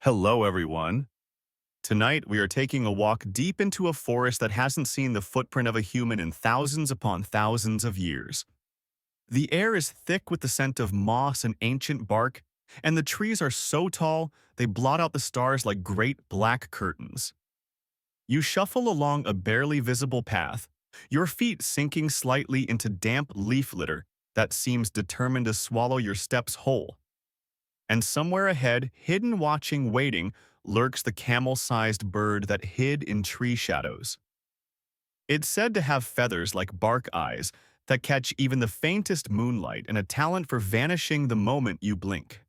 Hello, everyone. Tonight, we are taking a walk deep into a forest that hasn't seen the footprint of a human in thousands upon thousands of years. The air is thick with the scent of moss and ancient bark, and the trees are so tall they blot out the stars like great black curtains. You shuffle along a barely visible path, your feet sinking slightly into damp leaf litter that seems determined to swallow your steps whole. And somewhere ahead, hidden watching waiting, lurks the camel-sized bird that hid in tree shadows. It's said to have feathers like bark eyes that catch even the faintest moonlight and a talent for vanishing the moment you blink.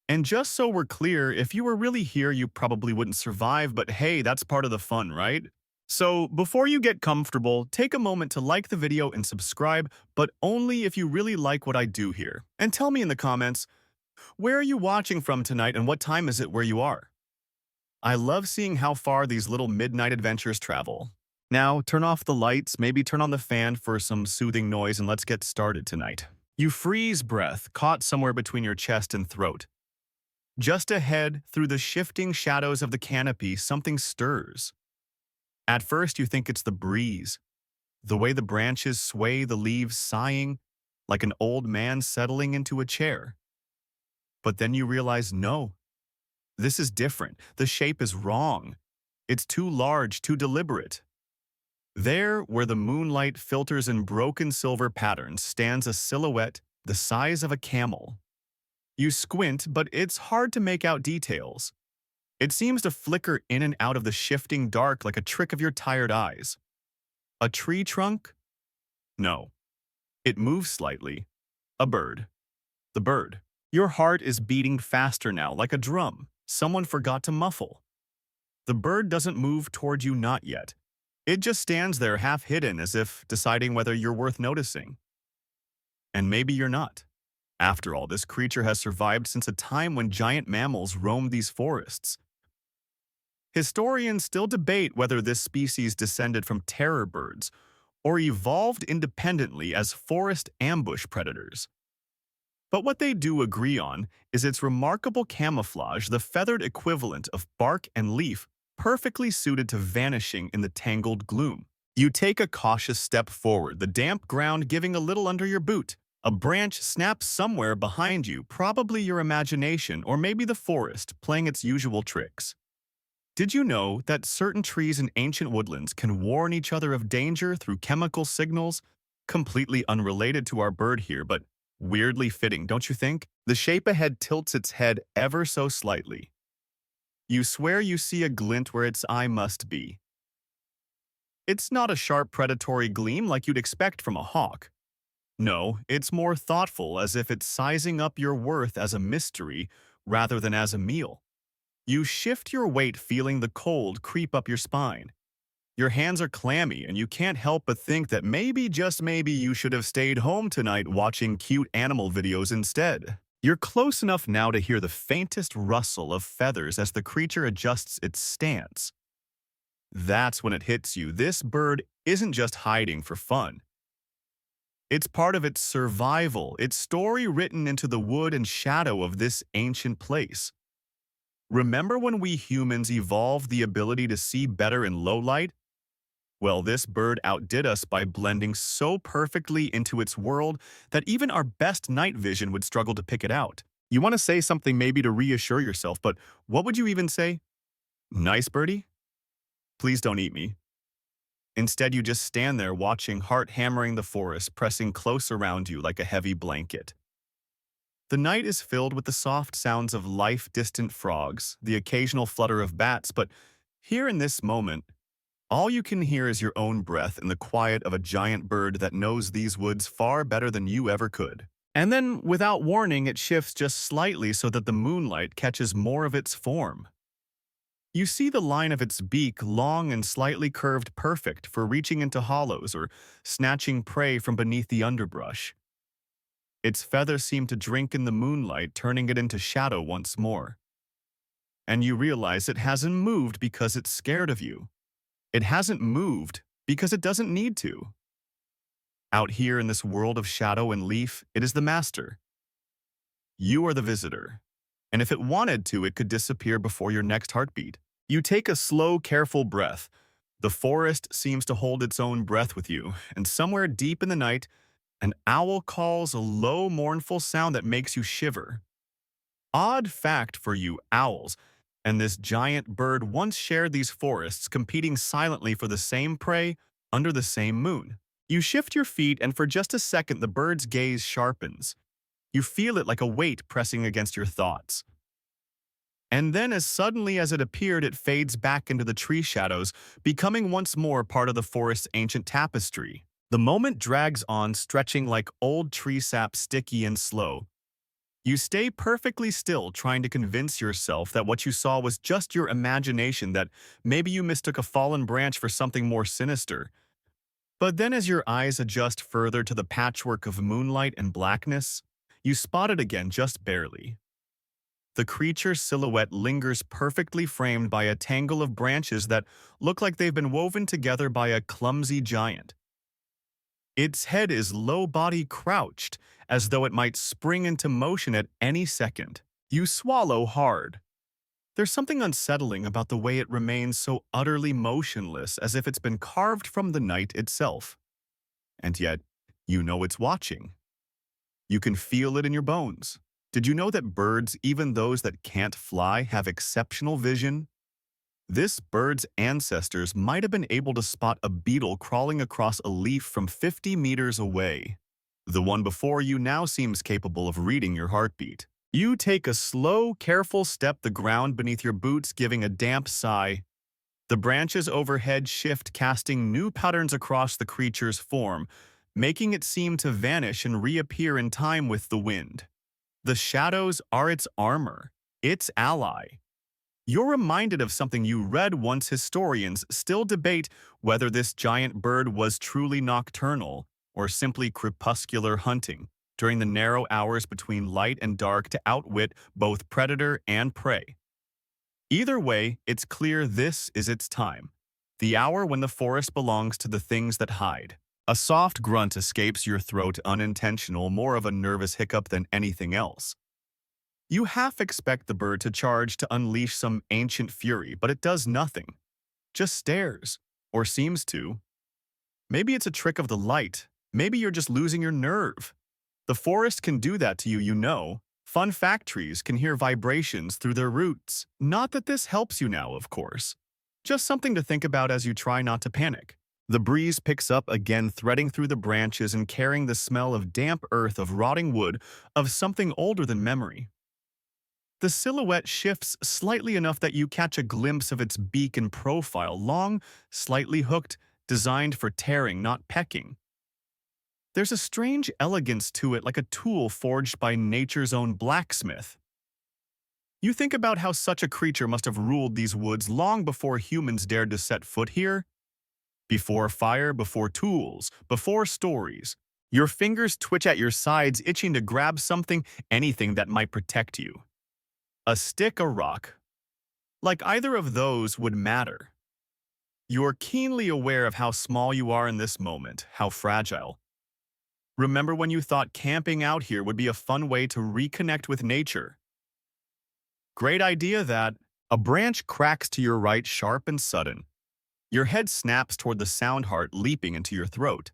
And just so we're clear, if you were really here, you probably wouldn't survive, but hey, that's part of the fun, right? So, before you get comfortable, take a moment to like the video and subscribe, but only if you really like what I do here. And tell me in the comments, where are you watching from tonight and what time is it where you are? I love seeing how far these little midnight adventures travel. Now, turn off the lights, maybe turn on the fan for some soothing noise, and let's get started tonight. You freeze breath, caught somewhere between your chest and throat. Just ahead, through the shifting shadows of the canopy, something stirs. At first, you think it's the breeze. The way the branches sway, the leaves sighing, like an old man settling into a chair. But then you realize, no, this is different. The shape is wrong. It's too large, too deliberate. There, where the moonlight filters in broken silver patterns, stands a silhouette the size of a camel. You squint, but it's hard to make out details. It seems to flicker in and out of the shifting dark like a trick of your tired eyes. A tree trunk? No. It moves slightly. A bird. The bird. Your heart is beating faster now, like a drum someone forgot to muffle. The bird doesn't move toward you, not yet. It just stands there half hidden, as if deciding whether you're worth noticing. And maybe you're not. After all, this creature has survived since a time when giant mammals roamed these forests. Historians still debate whether this species descended from terror birds or evolved independently as forest ambush predators. But what they do agree on is its remarkable camouflage, the feathered equivalent of bark and leaf, perfectly suited to vanishing in the tangled gloom. You take a cautious step forward, the damp ground giving a little under your boot. A branch snaps somewhere behind you, probably your imagination or maybe the forest playing its usual tricks. Did you know that certain trees in ancient woodlands can warn each other of danger through chemical signals? Completely unrelated to our bird here, but weirdly fitting, don't you think? The shape ahead tilts its head ever so slightly. You swear you see a glint where its eye must be. It's not a sharp predatory gleam like you'd expect from a hawk. No, it's more thoughtful, as if it's sizing up your worth as a mystery rather than as a meal. You shift your weight, feeling the cold creep up your spine. Your hands are clammy, and you can't help but think that maybe, just maybe, you should have stayed home tonight watching cute animal videos instead. You're close enough now to hear the faintest rustle of feathers as the creature adjusts its stance. That's when it hits you. This bird isn't just hiding for fun. It's part of its survival, its story written into the wood and shadow of this ancient place. Remember when we humans evolved the ability to see better in low light? Well, this bird outdid us by blending so perfectly into its world that even our best night vision would struggle to pick it out. You want to say something maybe to reassure yourself, but what would you even say? Nice birdie? Please don't eat me. Instead, you just stand there watching, heart hammering the forest, pressing close around you like a heavy blanket. The night is filled with the soft sounds of life-distant frogs, the occasional flutter of bats, but here in this moment, all you can hear is your own breath and the quiet of a giant bird that knows these woods far better than you ever could. And then, without warning, it shifts just slightly so that the moonlight catches more of its form. You see the line of its beak, long and slightly curved, perfect for reaching into hollows or snatching prey from beneath the underbrush. Its feathers seem to drink in the moonlight, turning it into shadow once more. And you realize it hasn't moved because it's scared of you. It hasn't moved because it doesn't need to. Out here in this world of shadow and leaf, it is the master. You are the visitor. and if it wanted to, it could disappear before your next heartbeat. You take a slow, careful breath. The forest seems to hold its own breath with you, and somewhere deep in the night, an owl calls a low, mournful sound that makes you shiver. Odd fact for you owls, and this giant bird once shared these forests, competing silently for the same prey under the same moon. You shift your feet, and for just a second the bird's gaze sharpens. You feel it like a weight pressing against your thoughts. And then as suddenly as it appeared, it fades back into the tree shadows, becoming once more part of the forest's ancient tapestry. The moment drags on, stretching like old tree sap, sticky and slow. You stay perfectly still, trying to convince yourself that what you saw was just your imagination, that maybe you mistook a fallen branch for something more sinister. But then as your eyes adjust further to the patchwork of moonlight and blackness, you spot it again, just barely. The creature's silhouette lingers, perfectly framed by a tangle of branches that look like they've been woven together by a clumsy giant. Its head is low-body crouched, as though it might spring into motion at any second. You swallow hard. There's something unsettling about the way it remains so utterly motionless, as if it's been carved from the night itself. And yet, you know it's watching. You can feel it in your bones. Did you know that birds, even those that can't fly, have exceptional vision? This bird's ancestors might have been able to spot a beetle crawling across a leaf from 50 meters away. The one before you now seems capable of reading your heartbeat. You take a slow, careful step, the ground beneath your boots giving a damp sigh. The branches overhead shift, casting new patterns across the creature's form, making it seem to vanish and reappear in time with the wind. The shadows are its armor, its ally. You're reminded of something you read once. Historians still debate whether this giant bird was truly nocturnal or simply crepuscular, hunting during the narrow hours between light and dark to outwit both predator and prey. Either way, it's clear this is its time, the hour when the forest belongs to the things that hide. A soft grunt escapes your throat, unintentional, more of a nervous hiccup than anything else. You half expect the bird to charge, to unleash some ancient fury, but it does nothing. Just stares, or seems to. Maybe it's a trick of the light. Maybe you're just losing your nerve. The forest can do that to you, you know. Fun fact, trees can hear vibrations through their roots. Not that this helps you now, of course. Just something to think about as you try not to panic. The breeze picks up again, threading through the branches and carrying the smell of damp earth, of rotting wood, of something older than memory. The silhouette shifts slightly enough that you catch a glimpse of its beak and profile, long, slightly hooked, designed for tearing, not pecking. There's a strange elegance to it, like a tool forged by nature's own blacksmith. You think about how such a creature must have ruled these woods long before humans dared to set foot here. Before fire, before tools, before stories. Your fingers twitch at your sides, itching to grab something, anything that might protect you. A stick, a rock. Like either of those would matter. You're keenly aware of how small you are in this moment, how fragile. Remember when you thought camping out here would be a fun way to reconnect with nature? Great idea that. A branch cracks to your right, sharp and sudden. Your head snaps toward the sound, heart leaping into your throat.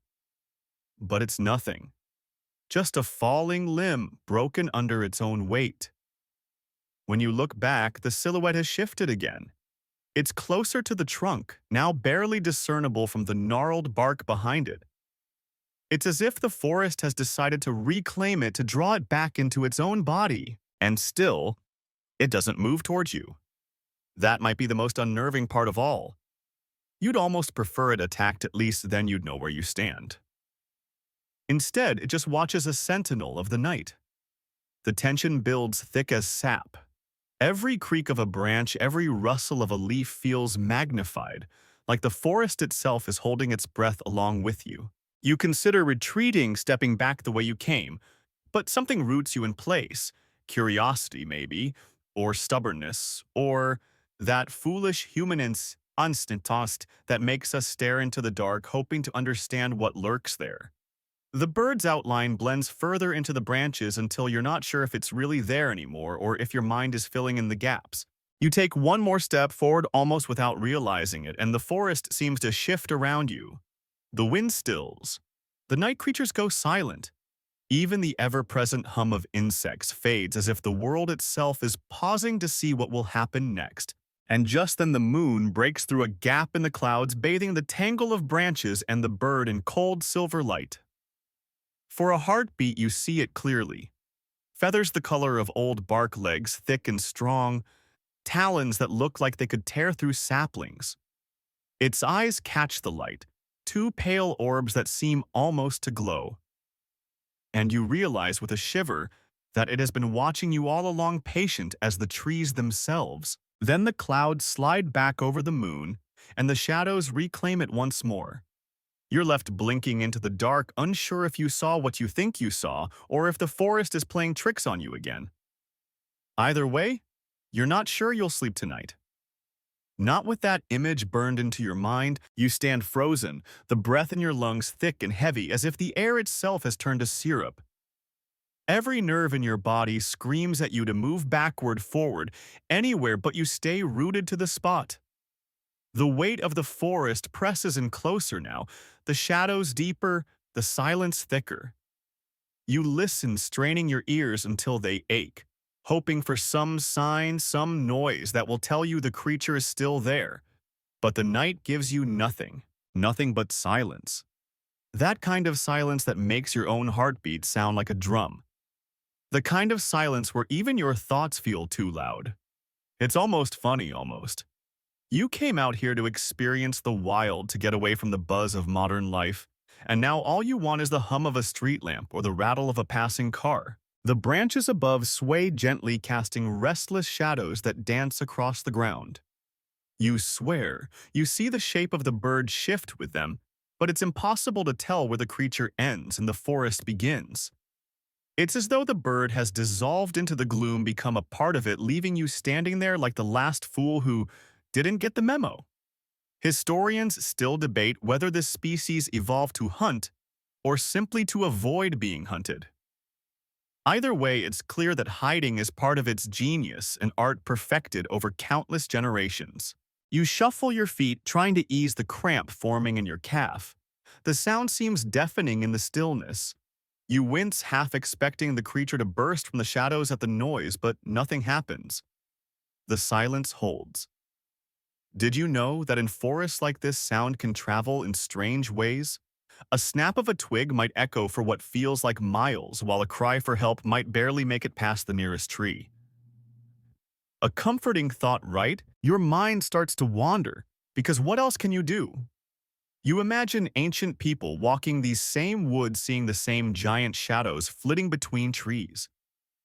But it's nothing. Just a falling limb, broken under its own weight. When you look back, the silhouette has shifted again. It's closer to the trunk, now barely discernible from the gnarled bark behind it. It's as if the forest has decided to reclaim it, to draw it back into its own body. And still, it doesn't move towards you. That might be the most unnerving part of all. You'd almost prefer it attacked, at least then you'd know where you stand. Instead, it just watches, a sentinel of the night. The tension builds thick as sap. Every creak of a branch, every rustle of a leaf feels magnified, like the forest itself is holding its breath along with you. You consider retreating, stepping back the way you came, but something roots you in place. Curiosity, maybe, or stubbornness, or that foolish human instinct that makes us stare into the dark, hoping to understand what lurks there. The bird's outline blends further into the branches until you're not sure if it's really there anymore or if your mind is filling in the gaps. You take one more step forward almost without realizing it, and the forest seems to shift around you. The wind stills. The night creatures go silent. Even the ever-present hum of insects fades as if the world itself is pausing to see what will happen next. And just then the moon breaks through a gap in the clouds, bathing the tangle of branches and the bird in cold silver light. For a heartbeat, you see it clearly. Feathers the color of old bark legs, thick and strong, talons that look like they could tear through saplings. Its eyes catch the light, two pale orbs that seem almost to glow. And you realize with a shiver that it has been watching you all along, patient as the trees themselves. Then the clouds slide back over the moon, and the shadows reclaim it once more. You're left blinking into the dark, unsure if you saw what you think you saw, or if the forest is playing tricks on you again. Either way, you're not sure you'll sleep tonight. Not with that image burned into your mind, you stand frozen, the breath in your lungs thick and heavy as if the air itself has turned to syrup. Every nerve in your body screams at you to move backward, forward, anywhere, but you stay rooted to the spot. The weight of the forest presses in closer now, the shadows deeper, the silence thicker. You listen, straining your ears until they ache, hoping for some sign, some noise that will tell you the creature is still there. But the night gives you nothing, nothing but silence. That kind of silence that makes your own heartbeat sound like a drum. The kind of silence where even your thoughts feel too loud. It's almost funny, almost. You came out here to experience the wild, to get away from the buzz of modern life, and now all you want is the hum of a street lamp or the rattle of a passing car. The branches above sway gently, casting restless shadows that dance across the ground. You swear you see the shape of the bird shift with them, but it's impossible to tell where the creature ends and the forest begins. It's as though the bird has dissolved into the gloom, become a part of it, leaving you standing there like the last fool who didn't get the memo. Historians still debate whether this species evolved to hunt or simply to avoid being hunted. Either way, it's clear that hiding is part of its genius, an art perfected over countless generations. You shuffle your feet, trying to ease the cramp forming in your calf. The sound seems deafening in the stillness. You wince, half expecting the creature to burst from the shadows at the noise, but nothing happens. The silence holds. Did you know that in forests like this, sound can travel in strange ways? A snap of a twig might echo for what feels like miles, while a cry for help might barely make it past the nearest tree. A comforting thought, right? Your mind starts to wander, because what else can you do? You imagine ancient people walking these same woods, seeing the same giant shadows flitting between trees.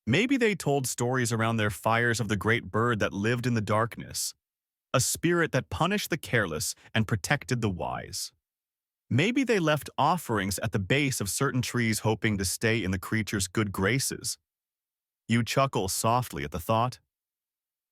Maybe they told stories around their fires of the great bird that lived in the darkness, a spirit that punished the careless and protected the wise. Maybe they left offerings at the base of certain trees, hoping to stay in the creature's good graces. You chuckle softly at the thought.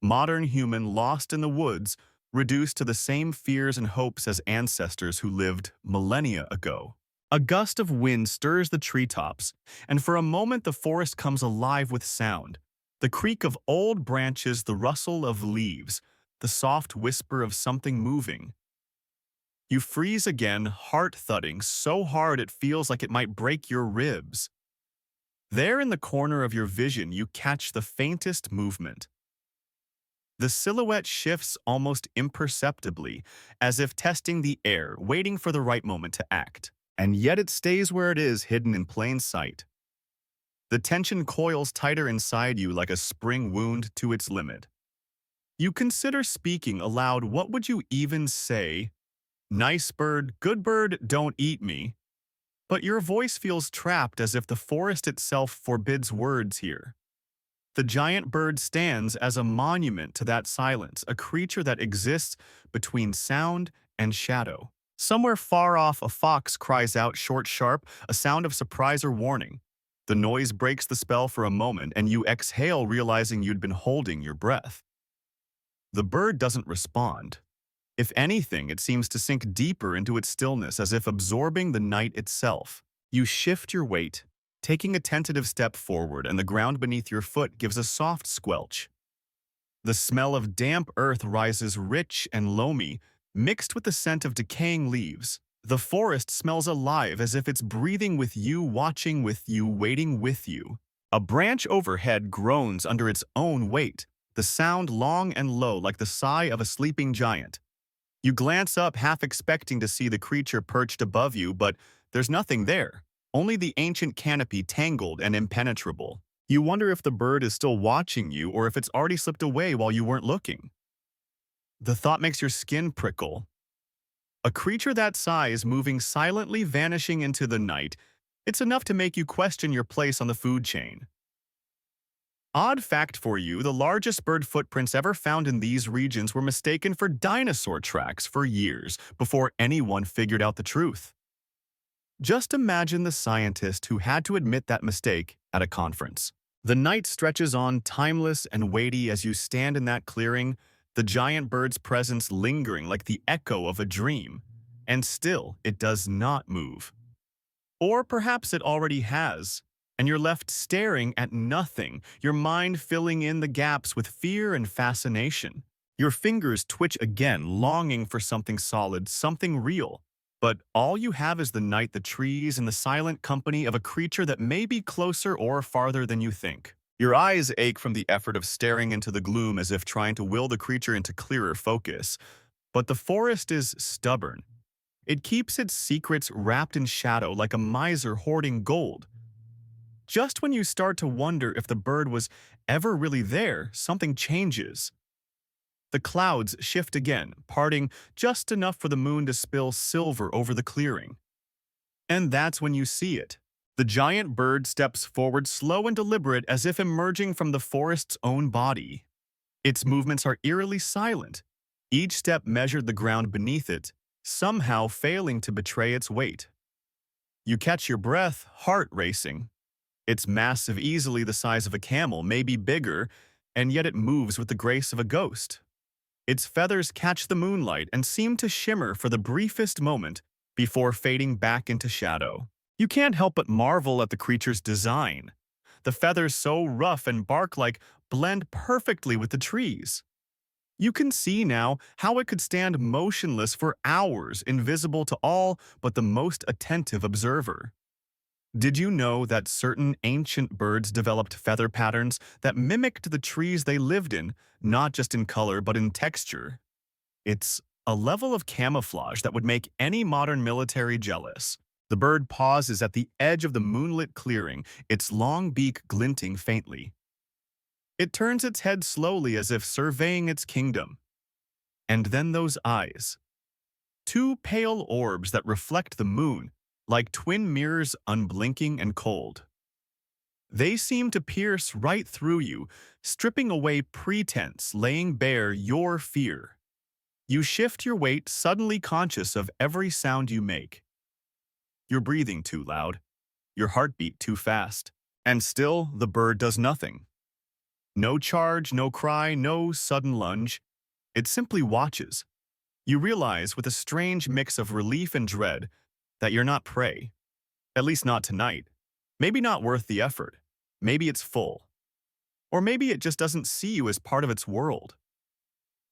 Modern human lost in the woods, reduced to the same fears and hopes as ancestors who lived millennia ago. A gust of wind stirs the treetops, and for a moment the forest comes alive with sound. The creak of old branches, the rustle of leaves, the soft whisper of something moving. You freeze again, heart thudding so hard it feels like it might break your ribs. There in the corner of your vision, you catch the faintest movement. The silhouette shifts almost imperceptibly, as if testing the air, waiting for the right moment to act. And yet it stays where it is, hidden in plain sight. The tension coils tighter inside you like a spring wound to its limit. You consider speaking aloud. What would you even say? Nice bird, good bird, don't eat me. But your voice feels trapped, as if the forest itself forbids words here. The giant bird stands as a monument to that silence, a creature that exists between sound and shadow. Somewhere far off, a fox cries out, short, sharp, a sound of surprise or warning. The noise breaks the spell for a moment, and you exhale, realizing you'd been holding your breath. The bird doesn't respond. If anything, it seems to sink deeper into its stillness, as if absorbing the night itself. You shift your weight, taking a tentative step forward, and the ground beneath your foot gives a soft squelch. The smell of damp earth rises rich and loamy, mixed with the scent of decaying leaves. The forest smells alive as if it's breathing with you, watching with you, waiting with you. A branch overhead groans under its own weight, the sound long and low like the sigh of a sleeping giant. You glance up, half expecting to see the creature perched above you, but there's nothing there, only the ancient canopy tangled and impenetrable. You wonder if the bird is still watching you or if it's already slipped away while you weren't looking. The thought makes your skin prickle. A creature that size moving silently, vanishing into the night, it's enough to make you question your place on the food chain. Odd fact for you, the largest bird footprints ever found in these regions were mistaken for dinosaur tracks for years before anyone figured out the truth. Just imagine the scientist who had to admit that mistake at a conference. The night stretches on, timeless and weighty as you stand in that clearing, the giant bird's presence lingering like the echo of a dream. And still, it does not move. Or perhaps it already has, and you're left staring at nothing, your mind filling in the gaps with fear and fascination. Your fingers twitch again, longing for something solid, something real. But all you have is the night, the trees, and the silent company of a creature that may be closer or farther than you think. Your eyes ache from the effort of staring into the gloom as if trying to will the creature into clearer focus. But the forest is stubborn. It keeps its secrets wrapped in shadow like a miser hoarding gold. Just when you start to wonder if the bird was ever really there, something changes. The clouds shift again, parting just enough for the moon to spill silver over the clearing. And that's when you see it. The giant bird steps forward, slow and deliberate, as if emerging from the forest's own body. Its movements are eerily silent, each step measured the ground beneath it, somehow failing to betray its weight. You catch your breath, heart racing. It's massive, easily the size of a camel, maybe bigger, and yet it moves with the grace of a ghost. Its feathers catch the moonlight and seem to shimmer for the briefest moment before fading back into shadow. You can't help but marvel at the creature's design. The feathers, so rough and bark-like, blend perfectly with the trees. You can see now how it could stand motionless for hours, invisible to all but the most attentive observer. Did you know that certain ancient birds developed feather patterns that mimicked the trees they lived in, not just in color but in texture? It's a level of camouflage that would make any modern military jealous. The bird pauses at the edge of the moonlit clearing, its long beak glinting faintly. It turns its head slowly as if surveying its kingdom. And then those eyes. Two pale orbs that reflect the moon, like twin mirrors, unblinking and cold. They seem to pierce right through you, stripping away pretense, laying bare your fear. You shift your weight, suddenly conscious of every sound you make. You're breathing too loud, your heartbeat too fast, and still the bird does nothing. No charge, no cry, no sudden lunge. It simply watches. You realize, with a strange mix of relief and dread, that you're not prey. At least not tonight. Maybe not worth the effort. Maybe it's full. Or maybe it just doesn't see you as part of its world.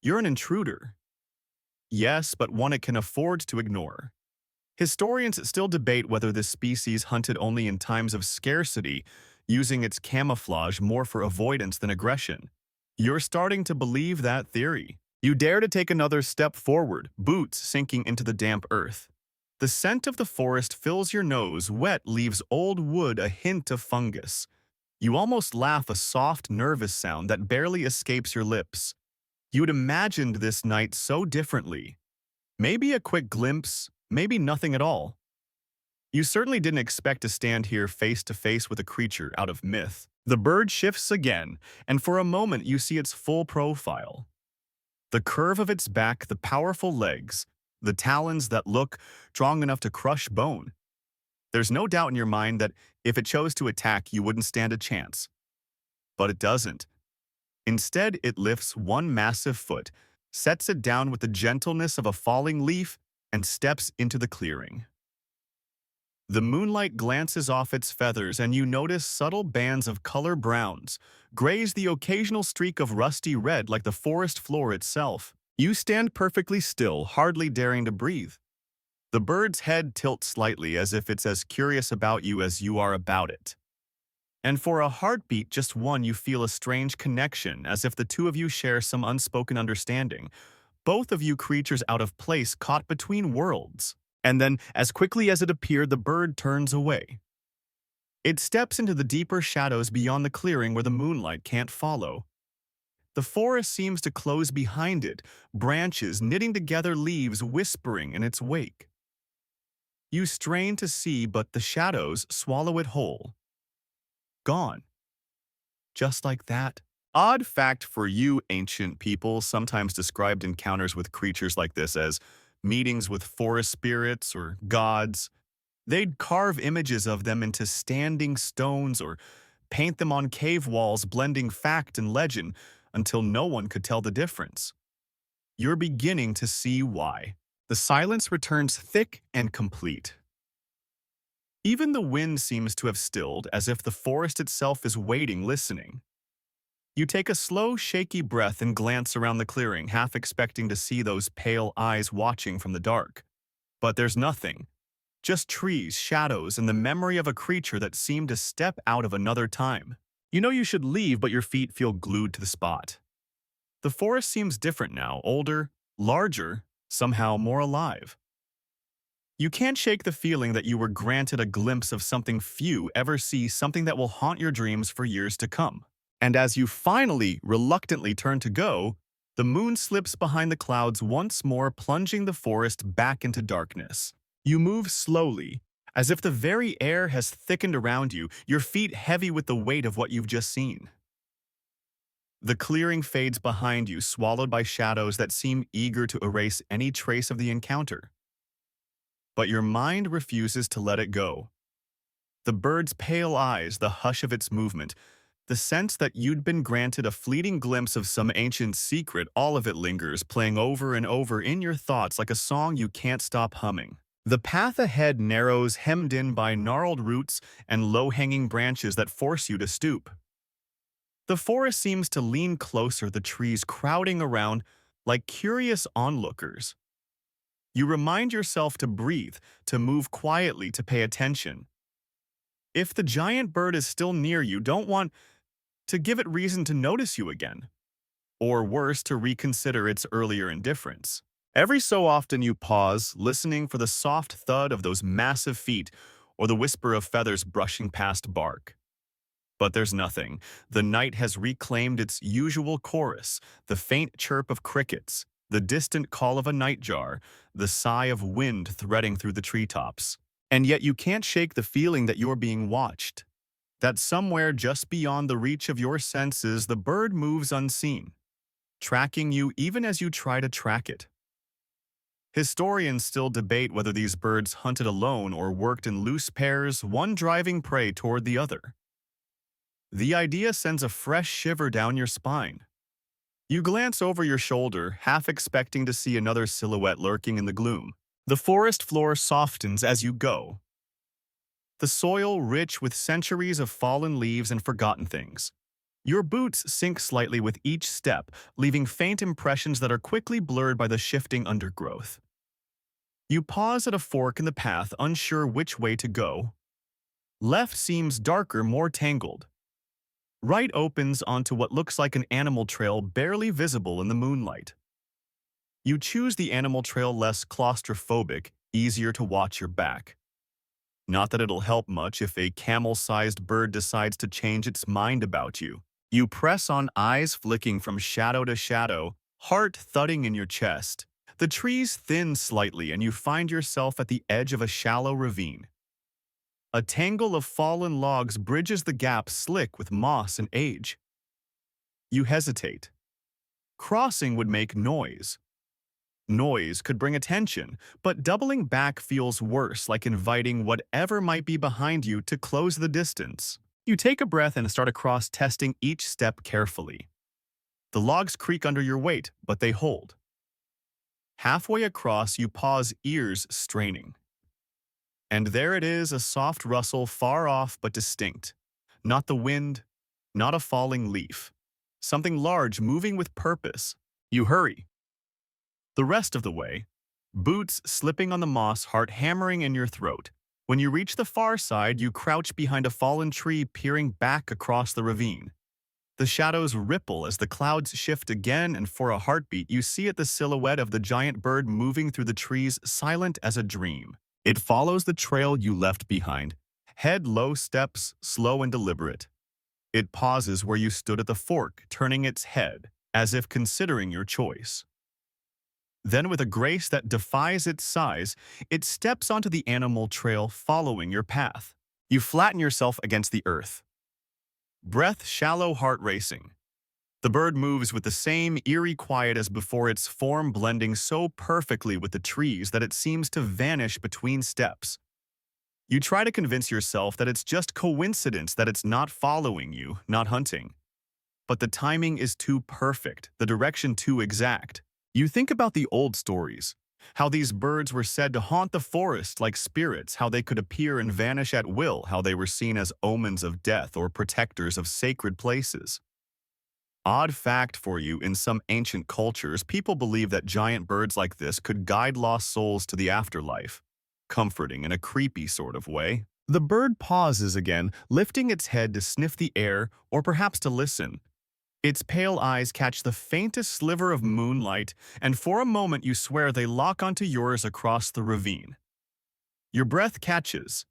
You're an intruder. Yes, but one it can afford to ignore. Historians still debate whether this species hunted only in times of scarcity, using its camouflage more for avoidance than aggression. You're starting to believe that theory. You dare to take another step forward, boots sinking into the damp earth. The scent of the forest fills your nose, wet leaves old wood a hint of fungus. You almost laugh, a soft, nervous sound that barely escapes your lips. You'd imagined this night so differently. Maybe a quick glimpse, maybe nothing at all. You certainly didn't expect to stand here face to face with a creature out of myth. The bird shifts again, and for a moment you see its full profile. The curve of its back, the powerful legs, the talons that look strong enough to crush bone. There's no doubt in your mind that if it chose to attack, you wouldn't stand a chance. But it doesn't. Instead, it lifts one massive foot, sets it down with the gentleness of a falling leaf, and steps into the clearing. The moonlight glances off its feathers and you notice subtle bands of color browns, grays the occasional streak of rusty red like the forest floor itself. You stand perfectly still, hardly daring to breathe. The bird's head tilts slightly as if it's as curious about you as you are about it. And for a heartbeat, just one, you feel a strange connection, as if the two of you share some unspoken understanding. Both of you creatures out of place, caught between worlds. And then, as quickly as it appeared, the bird turns away. It steps into the deeper shadows beyond the clearing where the moonlight can't follow. The forest seems to close behind it, branches knitting together, leaves whispering in its wake. You strain to see, but the shadows swallow it whole. Gone. Just like that. Odd fact for you, ancient people sometimes described encounters with creatures like this as meetings with forest spirits or gods. They'd carve images of them into standing stones or paint them on cave walls, blending fact and legend until no one could tell the difference. You're beginning to see why. The silence returns thick and complete. Even the wind seems to have stilled, as if the forest itself is waiting, listening. You take a slow, shaky breath and glance around the clearing, half expecting to see those pale eyes watching from the dark. But there's nothing. Just trees, shadows, and the memory of a creature that seemed to step out of another time. You know you should leave, but your feet feel glued to the spot. The forest seems different now, older, larger, somehow more alive. You can't shake the feeling that you were granted a glimpse of something few ever see, something that will haunt your dreams for years to come. And as you finally, reluctantly turn to go, the moon slips behind the clouds once more, plunging the forest back into darkness. You move slowly, as if the very air has thickened around you, your feet heavy with the weight of what you've just seen. The clearing fades behind you, swallowed by shadows that seem eager to erase any trace of the encounter. But your mind refuses to let it go. The bird's pale eyes, the hush of its movement, the sense that you'd been granted a fleeting glimpse of some ancient secret, all of it lingers, playing over and over in your thoughts like a song you can't stop humming. The path ahead narrows, hemmed in by gnarled roots and low-hanging branches that force you to stoop. The forest seems to lean closer, the trees crowding around like curious onlookers. You remind yourself to breathe, to move quietly, to pay attention. If the giant bird is still near you, don't want to give it reason to notice you again, or worse, to reconsider its earlier indifference. Every so often you pause, listening for the soft thud of those massive feet or the whisper of feathers brushing past bark. But there's nothing. The night has reclaimed its usual chorus, the faint chirp of crickets, the distant call of a nightjar, the sigh of wind threading through the treetops. And yet you can't shake the feeling that you're being watched, that somewhere just beyond the reach of your senses, the bird moves unseen, tracking you even as you try to track it. Historians still debate whether these birds hunted alone or worked in loose pairs, one driving prey toward the other. The idea sends a fresh shiver down your spine. You glance over your shoulder, half expecting to see another silhouette lurking in the gloom. The forest floor softens as you go, the soil rich with centuries of fallen leaves and forgotten things. Your boots sink slightly with each step, leaving faint impressions that are quickly blurred by the shifting undergrowth. You pause at a fork in the path, unsure which way to go. Left seems darker, more tangled. Right opens onto what looks like an animal trail barely visible in the moonlight. You choose the animal trail, less claustrophobic, easier to watch your back. Not that it'll help much if a camel-sized bird decides to change its mind about you. You press on, eyes flicking from shadow to shadow, heart thudding in your chest. The trees thin slightly and you find yourself at the edge of a shallow ravine. A tangle of fallen logs bridges the gap, slick with moss and age. You hesitate. Crossing would make noise. Noise could bring attention, but doubling back feels worse, like inviting whatever might be behind you to close the distance. You take a breath and start across, testing each step carefully. The logs creak under your weight, but they hold. Halfway across, you pause, ears straining. And there it is, a soft rustle far off but distinct. Not the wind, not a falling leaf. Something large moving with purpose. You hurry. The rest of the way, boots slipping on the moss, heart hammering in your throat. When you reach the far side, you crouch behind a fallen tree, peering back across the ravine. The shadows ripple as the clouds shift again, and for a heartbeat, you see it, the silhouette of the giant bird moving through the trees, silent as a dream. It follows the trail you left behind. Head low, steps slow and deliberate. It pauses where you stood at the fork, turning its head, as if considering your choice. Then, with a grace that defies its size, it steps onto the animal trail, following your path. You flatten yourself against the earth. Breath shallow, heart racing. The bird moves with the same eerie quiet as before, its form blending so perfectly with the trees that it seems to vanish between steps. You try to convince yourself that it's just coincidence, that it's not following you, not hunting. But the timing is too perfect, the direction too exact. You think about the old stories, how these birds were said to haunt the forest like spirits, how they could appear and vanish at will, how they were seen as omens of death or protectors of sacred places. Odd fact for you, in some ancient cultures, people believe that giant birds like this could guide lost souls to the afterlife, comforting in a creepy sort of way. The bird pauses again, lifting its head to sniff the air or perhaps to listen. Its pale eyes catch the faintest sliver of moonlight, and for a moment you swear they lock onto yours across the ravine. Your breath catches.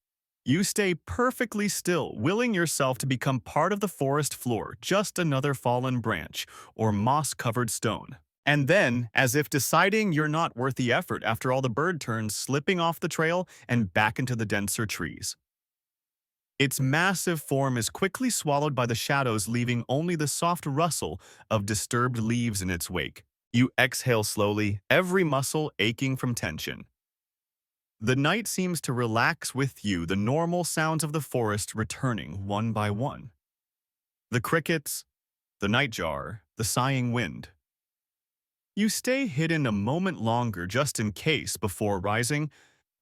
You stay perfectly still, willing yourself to become part of the forest floor, just another fallen branch or moss-covered stone. And then, as if deciding you're not worth the effort after all, the bird turns, slipping off the trail and back into the denser trees. Its massive form is quickly swallowed by the shadows, leaving only the soft rustle of disturbed leaves in its wake. You exhale slowly, every muscle aching from tension. The night seems to relax with you, the normal sounds of the forest returning one by one. The crickets, the nightjar, the sighing wind. You stay hidden a moment longer just in case before rising,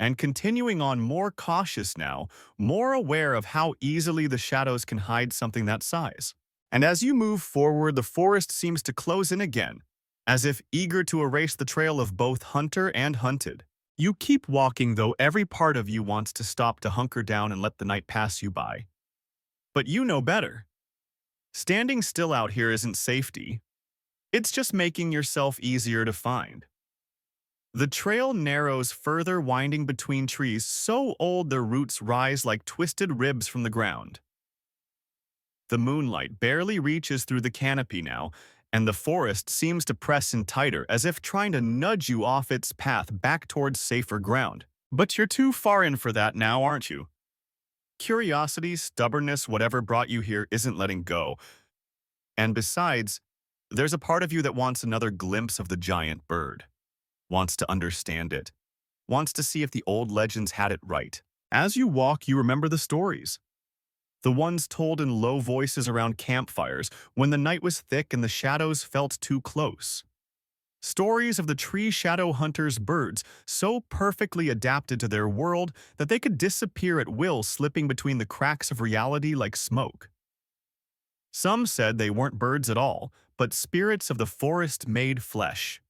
and continuing on, more cautious now, more aware of how easily the shadows can hide something that size. And as you move forward, the forest seems to close in again, as if eager to erase the trail of both hunter and hunted. You keep walking, though every part of you wants to stop, to hunker down and let the night pass you by. But you know better. Standing still out here isn't safety. It's just making yourself easier to find. The trail narrows further, winding between trees so old their roots rise like twisted ribs from the ground. The moonlight barely reaches through the canopy now, and the forest seems to press in tighter, as if trying to nudge you off its path back towards safer ground. But you're too far in for that now, aren't you? Curiosity, stubbornness, whatever brought you here isn't letting go. And besides, there's a part of you that wants another glimpse of the giant bird. Wants to understand it, wants to see if the old legends had it right. As you walk, you remember the stories. The ones told in low voices around campfires when the night was thick and the shadows felt too close. Stories of the tree shadow hunters, birds so perfectly adapted to their world that they could disappear at will, slipping between the cracks of reality like smoke. Some said they weren't birds at all, but spirits of the forest made flesh.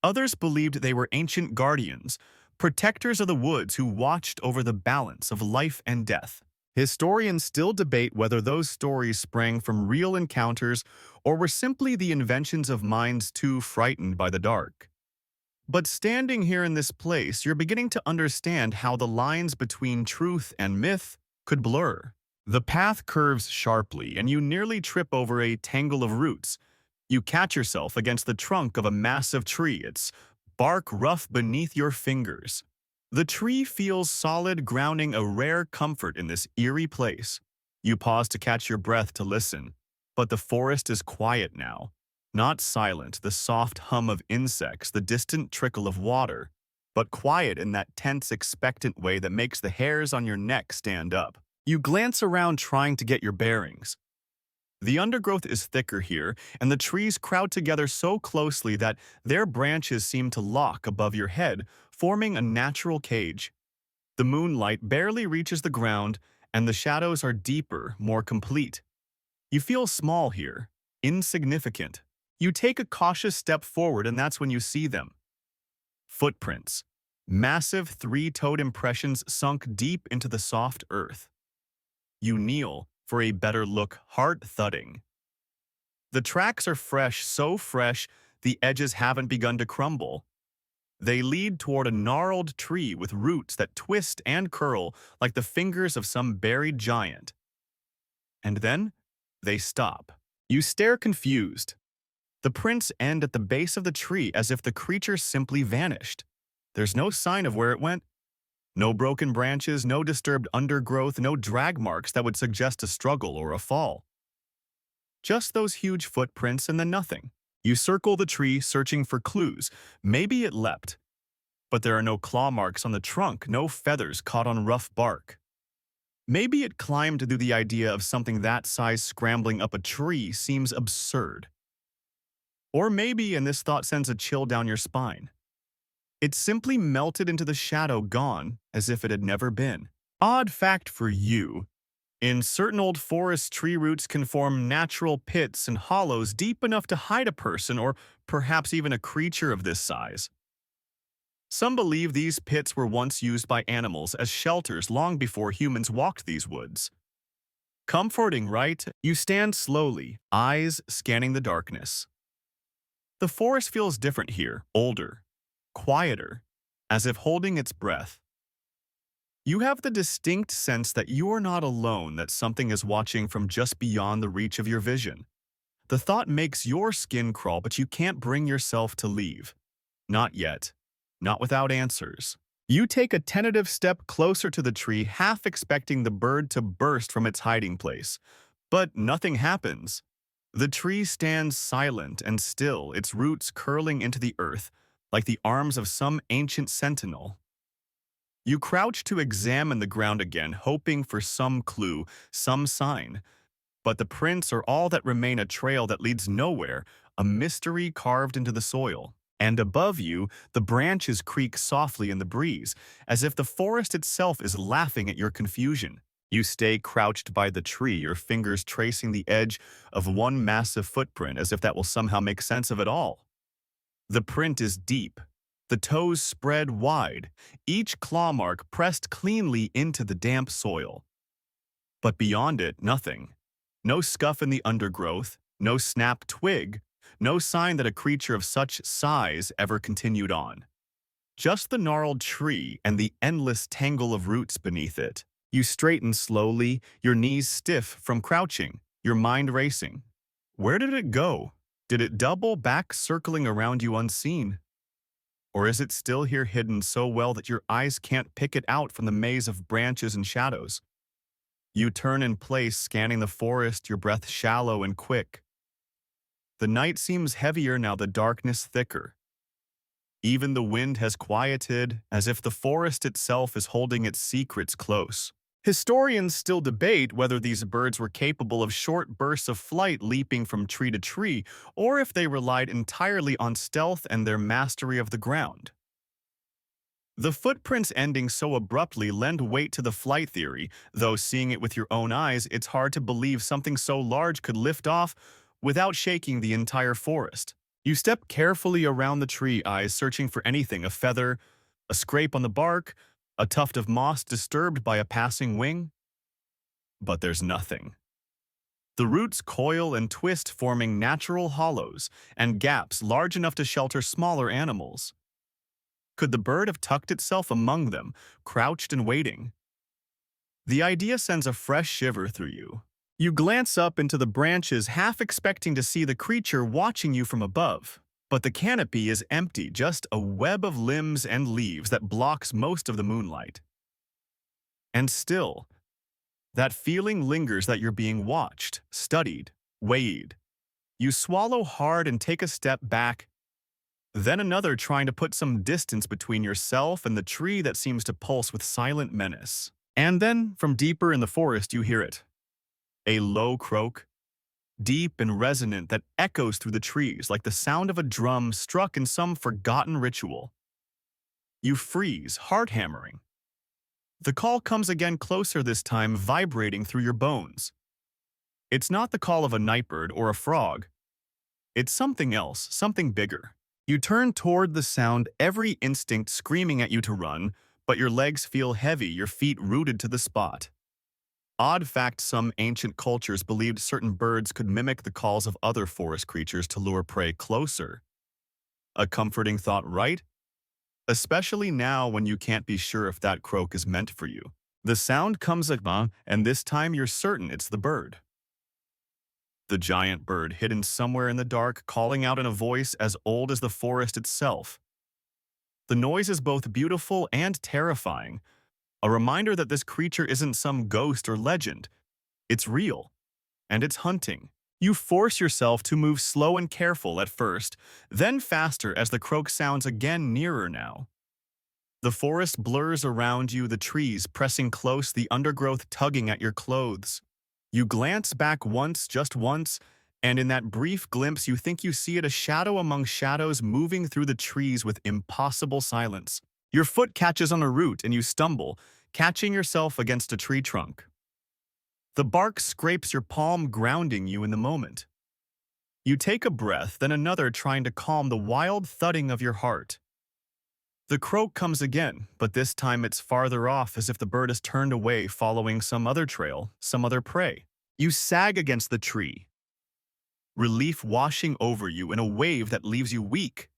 Others believed they were ancient guardians, protectors of the woods who watched over the balance of life and death. Historians still debate whether those stories sprang from real encounters or were simply the inventions of minds too frightened by the dark. But standing here in this place, you're beginning to understand how the lines between truth and myth could blur. The path curves sharply, and you nearly trip over a tangle of roots. You catch yourself against the trunk of a massive tree, its bark rough beneath your fingers. The tree feels solid, grounding a rare comfort in this eerie place. You pause to catch your breath, to listen, but the forest is quiet now. Not silent, the soft hum of insects, the distant trickle of water, but quiet in that tense, expectant way that makes the hairs on your neck stand up. You glance around, trying to get your bearings. The undergrowth is thicker here, and the trees crowd together so closely that their branches seem to lock above your head, forming a natural cage. The moonlight barely reaches the ground, and the shadows are deeper, more complete. You feel small here, insignificant. You take a cautious step forward, and that's when you see them. Footprints. Massive three-toed impressions sunk deep into the soft earth. You kneel for a better look, heart thudding. The tracks are fresh, so fresh the edges haven't begun to crumble. They lead toward a gnarled tree with roots that twist and curl like the fingers of some buried giant. And then, they stop. You stare confused. The prints end at the base of the tree as if the creature simply vanished. There's no sign of where it went. No broken branches, no disturbed undergrowth, no drag marks that would suggest a struggle or a fall. Just those huge footprints and then nothing. You circle the tree, searching for clues. Maybe it leapt. But there are no claw marks on the trunk, no feathers caught on rough bark. Maybe it climbed through. The idea of something that size scrambling up a tree seems absurd. Or maybe, and this thought sends a chill down your spine, it simply melted into the shadow, gone as if it had never been. Odd fact for you. In certain old forests, tree roots can form natural pits and hollows deep enough to hide a person or perhaps even a creature of this size. Some believe these pits were once used by animals as shelters long before humans walked these woods. Comforting, right? You stand slowly, eyes scanning the darkness. The forest feels different here, older, quieter, as if holding its breath. You have the distinct sense that you are not alone, that something is watching from just beyond the reach of your vision. The thought makes your skin crawl, but you can't bring yourself to leave. Not yet. Not without answers. You take a tentative step closer to the tree, half expecting the bird to burst from its hiding place. But nothing happens. The tree stands silent and still, its roots curling into the earth, like the arms of some ancient sentinel. You crouch to examine the ground again, hoping for some clue, some sign. But the prints are all that remain, a trail that leads nowhere, a mystery carved into the soil. And above you, the branches creak softly in the breeze, as if the forest itself is laughing at your confusion. You stay crouched by the tree, your fingers tracing the edge of one massive footprint, as if that will somehow make sense of it all. The print is deep, the toes spread wide, each claw mark pressed cleanly into the damp soil. But beyond it, nothing. No scuff in the undergrowth, no snapped twig, no sign that a creature of such size ever continued on. Just the gnarled tree and the endless tangle of roots beneath it. You straighten slowly, your knees stiff from crouching, your mind racing. Where did it go? Did it double back, circling around you unseen? Or is it still here, hidden so well that your eyes can't pick it out from the maze of branches and shadows? You turn in place, scanning the forest, your breath shallow and quick. The night seems heavier now, the darkness thicker. Even the wind has quieted, as if the forest itself is holding its secrets close. Historians still debate whether these birds were capable of short bursts of flight, leaping from tree to tree, or if they relied entirely on stealth and their mastery of the ground. The footprints ending so abruptly lend weight to the flight theory, though seeing it with your own eyes, it's hard to believe something so large could lift off without shaking the entire forest. You step carefully around the tree, eyes searching for anything, a feather, a scrape on the bark, a tuft of moss disturbed by a passing wing. But there's nothing. The roots coil and twist, forming natural hollows and gaps large enough to shelter smaller animals. Could the bird have tucked itself among them, crouched and waiting? The idea sends a fresh shiver through you. You glance up into the branches, half expecting to see the creature watching you from above. But the canopy is empty, just a web of limbs and leaves that blocks most of the moonlight. And still, that feeling lingers that you're being watched, studied, weighed. You swallow hard and take a step back, then another, trying to put some distance between yourself and the tree that seems to pulse with silent menace. And then, from deeper in the forest, you hear it. A low croak, deep and resonant, that echoes through the trees like the sound of a drum struck in some forgotten ritual. You freeze, heart hammering. The call comes again closer this time, vibrating through your bones. It's not the call of a nightbird or a frog. It's something else, something bigger. You turn toward the sound, every instinct screaming at you to run, but your legs feel heavy, your feet rooted to the spot. Odd fact, some ancient cultures believed certain birds could mimic the calls of other forest creatures to lure prey closer. A comforting thought, right? Especially now when you can't be sure if that croak is meant for you. The sound comes again, and this time you're certain it's the bird. The giant bird, hidden somewhere in the dark, calling out in a voice as old as the forest itself. The noise is both beautiful and terrifying, a reminder that this creature isn't some ghost or legend. It's real, and it's hunting. You force yourself to move slow and careful at first, then faster as the croak sounds again nearer now. The forest blurs around you, the trees pressing close, the undergrowth tugging at your clothes. You glance back once, just once, and in that brief glimpse you think you see it, a shadow among shadows moving through the trees with impossible silence. Your foot catches on a root and you stumble, catching yourself against a tree trunk. The bark scrapes your palm, grounding you in the moment. You take a breath, then another, trying to calm the wild thudding of your heart. The croak comes again, but this time it's farther off, as if the bird has turned away, following some other trail, some other prey. You sag against the tree, relief washing over you in a wave that leaves you weak.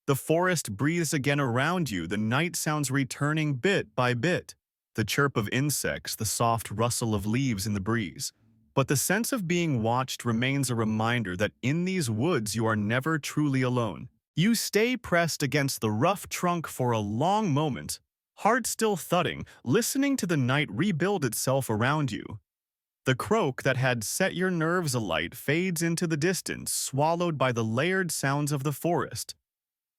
The forest breathes again around you, the night sounds returning bit by bit. The chirp of insects, the soft rustle of leaves in the breeze. But the sense of being watched remains, a reminder that in these woods you are never truly alone. You stay pressed against the rough trunk for a long moment, heart still thudding, listening to the night rebuild itself around you. The croak that had set your nerves alight fades into the distance, swallowed by the layered sounds of the forest.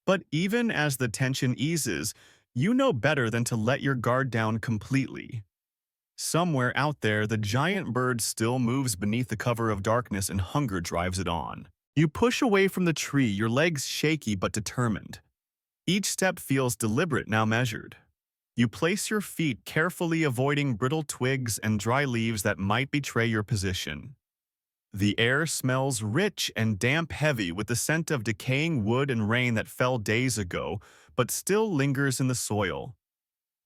But even as the tension eases, you know better than to let your guard down completely. Somewhere out there, the giant bird still moves beneath the cover of darkness, and hunger drives it on. You push away from the tree, your legs shaky but determined. Each step feels deliberate, now measured. You place your feet carefully, avoiding brittle twigs and dry leaves that might betray your position. The air smells rich and damp, heavy with the scent of decaying wood and rain that fell days ago, but still lingers in the soil.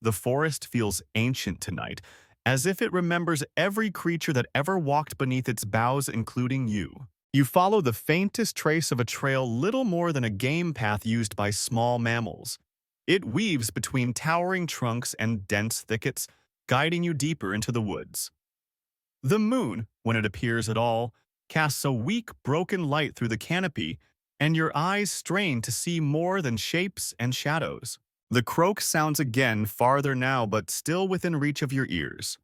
The forest feels ancient tonight, as if it remembers every creature that ever walked beneath its boughs, including you. You follow the faintest trace of a trail, little more than a game path used by small mammals. It weaves between towering trunks and dense thickets, guiding you deeper into the woods. The moon, when it appears at all, casts a weak, broken light through the canopy, and your eyes strain to see more than shapes and shadows. The croak sounds again, farther now, but still within reach of your ears.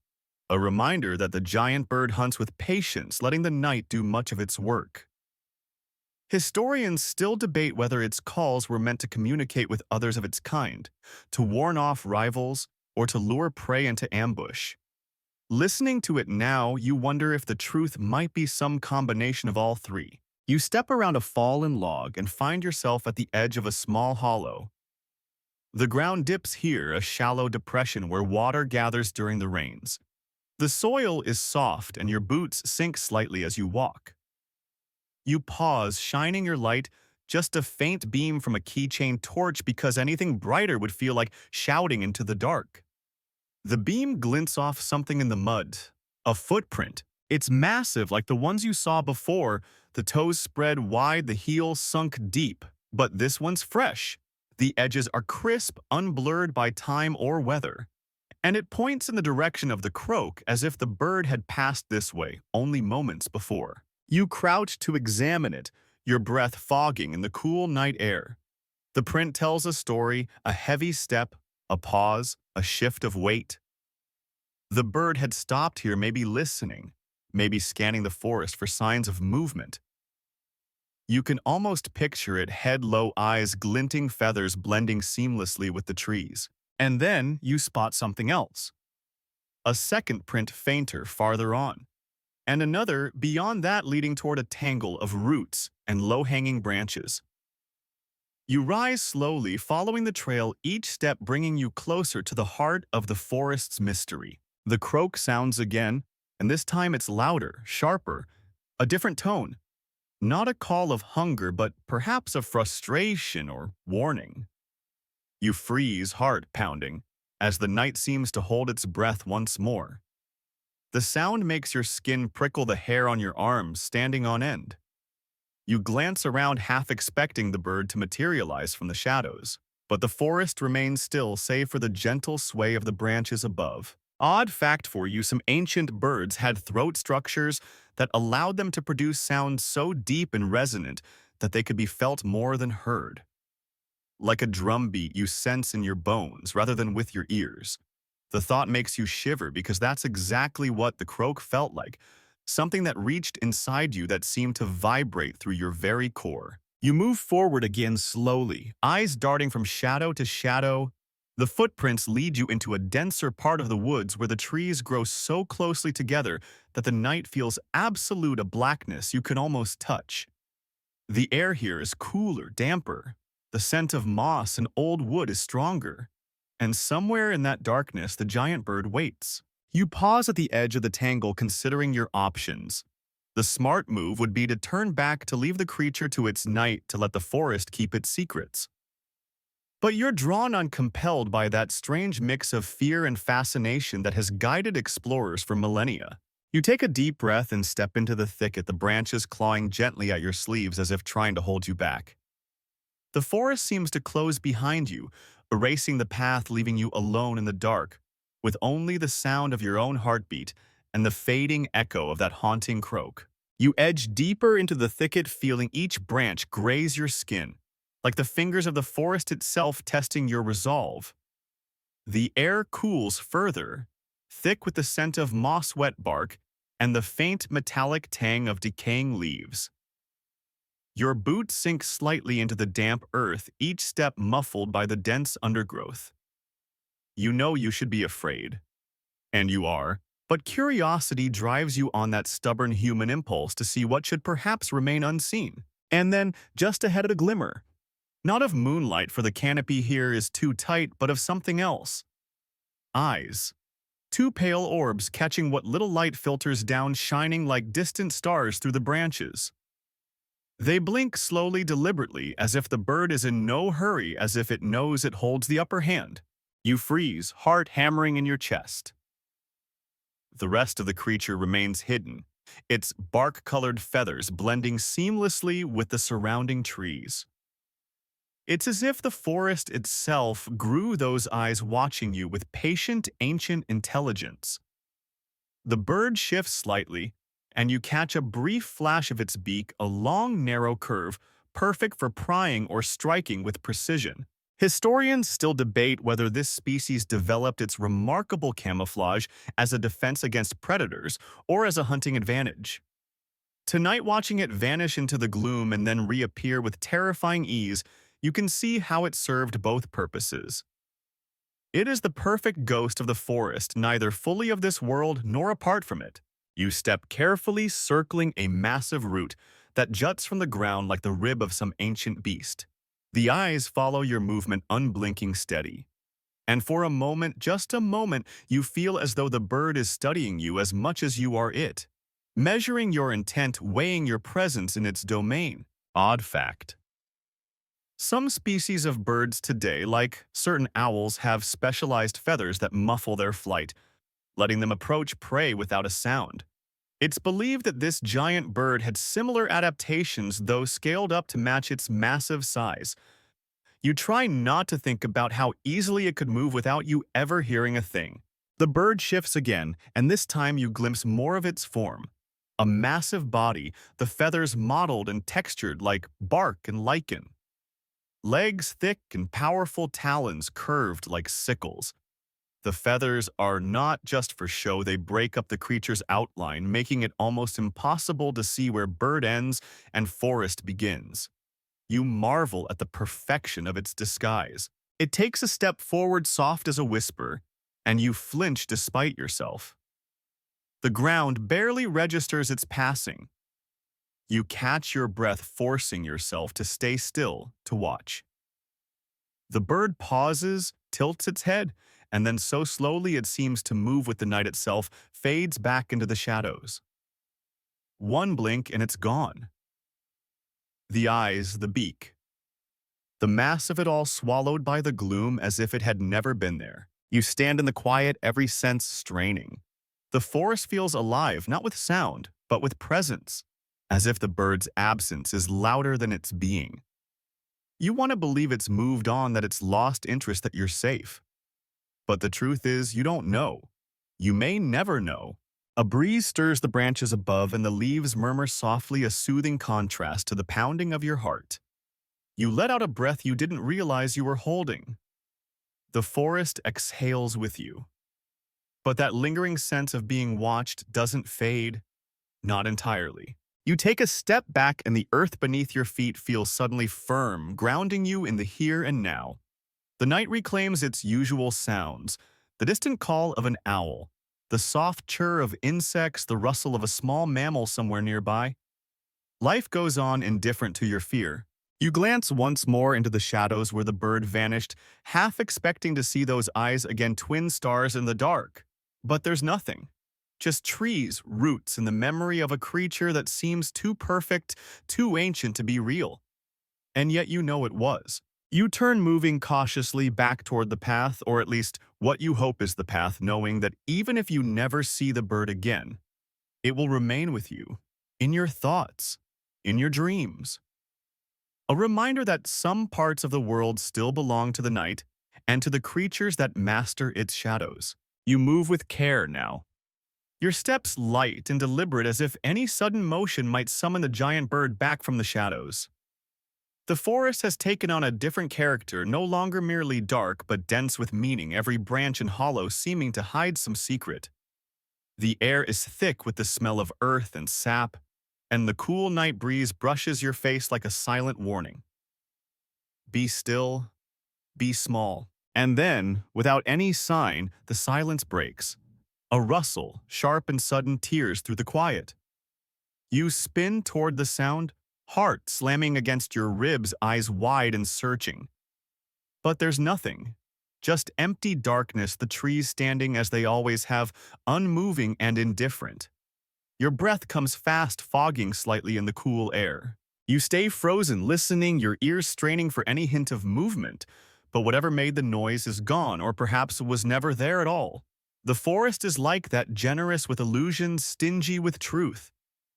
A reminder that the giant bird hunts with patience, letting the night do much of its work. Historians still debate whether its calls were meant to communicate with others of its kind, to warn off rivals, or to lure prey into ambush. Listening to it now, you wonder if the truth might be some combination of all three. You step around a fallen log and find yourself at the edge of a small hollow. The ground dips here, a shallow depression where water gathers during the rains. The soil is soft and your boots sink slightly as you walk. You pause, shining your light, just a faint beam from a keychain torch, because anything brighter would feel like shouting into the dark. The beam glints off something in the mud, a footprint. It's massive, like the ones you saw before, the toes spread wide, the heel sunk deep. But this one's fresh. The edges are crisp, unblurred by time or weather. And it points in the direction of the croak, as if the bird had passed this way only moments before. You crouch to examine it, your breath fogging in the cool night air. The print tells a story, a heavy step, a pause, a shift of weight. The bird had stopped here, maybe listening, maybe scanning the forest for signs of movement. You can almost picture it, head low, eyes glinting, feathers blending seamlessly with the trees. And then you spot something else. A second print, fainter, farther on. And another beyond that, leading toward a tangle of roots and low-hanging branches. You rise slowly, following the trail, each step bringing you closer to the heart of the forest's mystery. The croak sounds again, and this time it's louder, sharper, a different tone. Not a call of hunger, but perhaps of frustration or warning. You freeze, heart pounding, as the night seems to hold its breath once more. The sound makes your skin prickle, the hair on your arms standing on end. You glance around, half expecting the bird to materialize from the shadows, but the forest remains still save for the gentle sway of the branches above. Odd fact for you, some ancient birds had throat structures that allowed them to produce sounds so deep and resonant that they could be felt more than heard. Like a drumbeat you sense in your bones rather than with your ears. The thought makes you shiver because that's exactly what the croak felt like, something that reached inside you that seemed to vibrate through your very core. You move forward again slowly, eyes darting from shadow to shadow. The footprints lead you into a denser part of the woods where the trees grow so closely together that the night feels absolute, a blackness you can almost touch. The air here is cooler, damper. The scent of moss and old wood is stronger. And somewhere in that darkness, the giant bird waits. You pause at the edge of the tangle, considering your options. The smart move would be to turn back, to leave the creature to its night, to let the forest keep its secrets. But you're drawn on, compelled by that strange mix of fear and fascination that has guided explorers for millennia. You take a deep breath and step into the thicket, the branches clawing gently at your sleeves as if trying to hold you back. The forest seems to close behind you, erasing the path, leaving you alone in the dark, with only the sound of your own heartbeat and the fading echo of that haunting croak. You edge deeper into the thicket, feeling each branch graze your skin, like the fingers of the forest itself testing your resolve. The air cools further, thick with the scent of moss-wet bark and the faint metallic tang of decaying leaves. Your boots sink slightly into the damp earth, each step muffled by the dense undergrowth. You know you should be afraid. And you are, but curiosity drives you on, that stubborn human impulse to see what should perhaps remain unseen. And then, just ahead of a glimmer. Not of moonlight, for the canopy here is too tight, but of something else. Eyes. Two pale orbs catching what little light filters down, shining like distant stars through the branches. They blink slowly, deliberately, as if the bird is in no hurry, as if it knows it holds the upper hand. You freeze, heart hammering in your chest. The rest of the creature remains hidden, its bark-colored feathers blending seamlessly with the surrounding trees. It's as if the forest itself grew those eyes, watching you with patient, ancient intelligence. The bird shifts slightly, and you catch a brief flash of its beak, a long, narrow curve, perfect for prying or striking with precision. Historians still debate whether this species developed its remarkable camouflage as a defense against predators or as a hunting advantage. Tonight, watching it vanish into the gloom and then reappear with terrifying ease, you can see how it served both purposes. It is the perfect ghost of the forest, neither fully of this world nor apart from it. You step carefully, circling a massive root that juts from the ground like the rib of some ancient beast. The eyes follow your movement, unblinking, steady. And for a moment, just a moment, you feel as though the bird is studying you as much as you are it, measuring your intent, weighing your presence in its domain. Odd fact. Some species of birds today, like certain owls, have specialized feathers that muffle their flight, letting them approach prey without a sound. It's believed that this giant bird had similar adaptations, though scaled up to match its massive size. You try not to think about how easily it could move without you ever hearing a thing. The bird shifts again, and this time you glimpse more of its form. A massive body, the feathers mottled and textured like bark and lichen. Legs thick and powerful, talons curved like sickles. The feathers are not just for show, they break up the creature's outline, making it almost impossible to see where bird ends and forest begins. You marvel at the perfection of its disguise. It takes a step forward, soft as a whisper, and you flinch despite yourself. The ground barely registers its passing. You catch your breath, forcing yourself to stay still, to watch. The bird pauses, tilts its head, and then so slowly it seems to move with the night itself, fades back into the shadows. One blink and it's gone. The eyes, the beak. The mass of it all swallowed by the gloom as if it had never been there. You stand in the quiet, every sense straining. The forest feels alive, not with sound, but with presence, as if the bird's absence is louder than its being. You want to believe it's moved on, that it's lost interest, that you're safe. But the truth is, you don't know. You may never know. A breeze stirs the branches above and the leaves murmur softly, a soothing contrast to the pounding of your heart. You let out a breath you didn't realize you were holding. The forest exhales with you. But that lingering sense of being watched doesn't fade, not entirely. You take a step back and the earth beneath your feet feels suddenly firm, grounding you in the here and now. The night reclaims its usual sounds, the distant call of an owl, the soft chirr of insects, the rustle of a small mammal somewhere nearby. Life goes on indifferent to your fear. You glance once more into the shadows where the bird vanished, half expecting to see those eyes again, twin stars in the dark. But there's nothing. Just trees, roots, and the memory of a creature that seems too perfect, too ancient to be real. And yet you know it was. You turn, moving cautiously back toward the path, or at least what you hope is the path, knowing that even if you never see the bird again, it will remain with you, in your thoughts, in your dreams. A reminder that some parts of the world still belong to the night and to the creatures that master its shadows. You move with care now. Your steps light and deliberate, as if any sudden motion might summon the giant bird back from the shadows. The forest has taken on a different character, no longer merely dark but dense with meaning, every branch and hollow seeming to hide some secret. The air is thick with the smell of earth and sap, and the cool night breeze brushes your face like a silent warning. Be still, be small. And then, without any sign, the silence breaks. A rustle, sharp and sudden, tears through the quiet. You spin toward the sound, heart slamming against your ribs, eyes wide and searching. But there's nothing. Just empty darkness, the trees standing as they always have, unmoving and indifferent. Your breath comes fast, fogging slightly in the cool air. You stay frozen, listening, your ears straining for any hint of movement, but whatever made the noise is gone, or perhaps was never there at all. The forest is like that, generous with illusions, stingy with truth.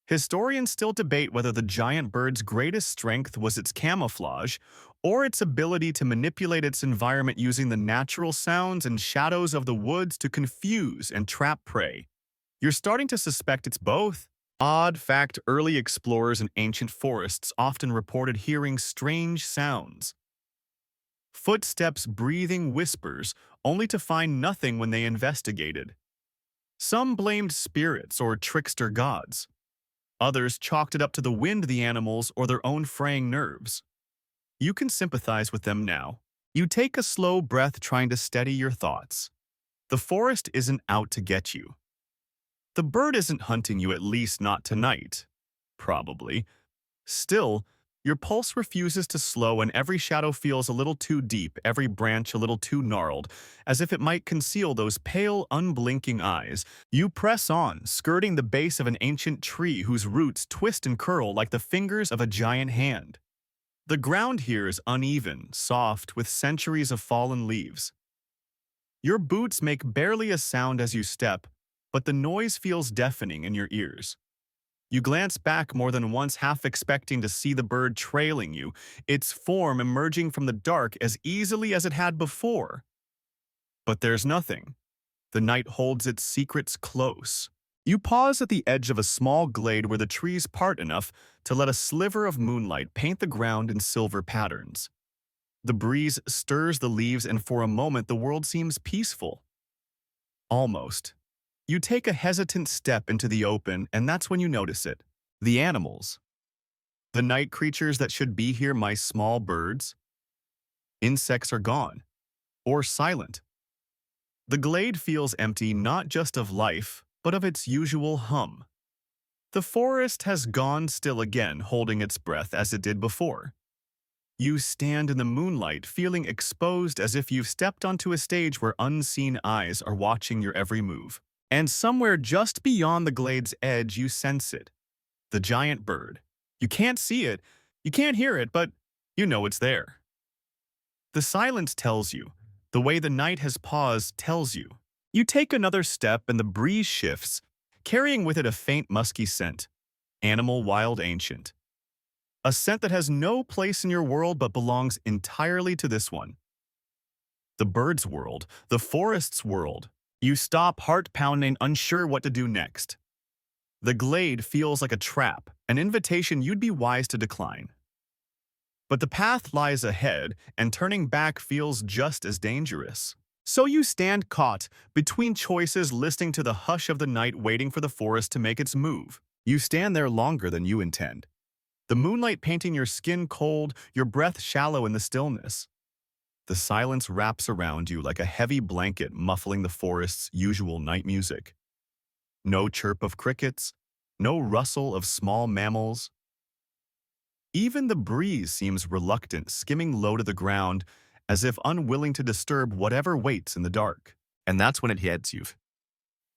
Historians still debate whether the giant bird's greatest strength was its camouflage, or its ability to manipulate its environment using the natural sounds and shadows of the woods to confuse and trap prey. You're starting to suspect it's both. Odd fact, early explorers in ancient forests often reported hearing strange sounds. Footsteps, breathing, whispers, only to find nothing when they investigated. Some blamed spirits or trickster gods. Others chalked it up to the wind, the animals, or their own fraying nerves. You can sympathize with them now. You take a slow breath, trying to steady your thoughts. The forest isn't out to get you. The bird isn't hunting you, at least not tonight. Probably. Still, your pulse refuses to slow and every shadow feels a little too deep, every branch a little too gnarled, as if it might conceal those pale, unblinking eyes. You press on, skirting the base of an ancient tree whose roots twist and curl like the fingers of a giant hand. The ground here is uneven, soft, with centuries of fallen leaves. Your boots make barely a sound as you step, but the noise feels deafening in your ears. You glance back more than once, half expecting to see the bird trailing you, its form emerging from the dark as easily as it had before. But there's nothing. The night holds its secrets close. You pause at the edge of a small glade where the trees part enough to let a sliver of moonlight paint the ground in silver patterns. The breeze stirs the leaves, and for a moment the world seems peaceful. Almost. You take a hesitant step into the open, and that's when you notice it. The animals. The night creatures that should be here, my small birds. Insects are gone. Or silent. The glade feels empty, not just of life, but of its usual hum. The forest has gone still again, holding its breath as it did before. You stand in the moonlight, feeling exposed as if you've stepped onto a stage where unseen eyes are watching your every move. And somewhere just beyond the glade's edge, you sense it. The giant bird. You can't see it, you can't hear it, but you know it's there. The silence tells you. The way the night has paused tells you. You take another step and the breeze shifts, carrying with it a faint musky scent. Animal, wild, ancient. A scent that has no place in your world but belongs entirely to this one. The bird's world, the forest's world. You stop, heart pounding, unsure what to do next. The glade feels like a trap, an invitation you'd be wise to decline. But the path lies ahead, and turning back feels just as dangerous. So you stand caught between choices, listening to the hush of the night, waiting for the forest to make its move. You stand there longer than you intend. The moonlight painting your skin cold, your breath shallow in the stillness. The silence wraps around you like a heavy blanket, muffling the forest's usual night music. No chirp of crickets, no rustle of small mammals. Even the breeze seems reluctant, skimming low to the ground, as if unwilling to disturb whatever waits in the dark. And that's when it hits you.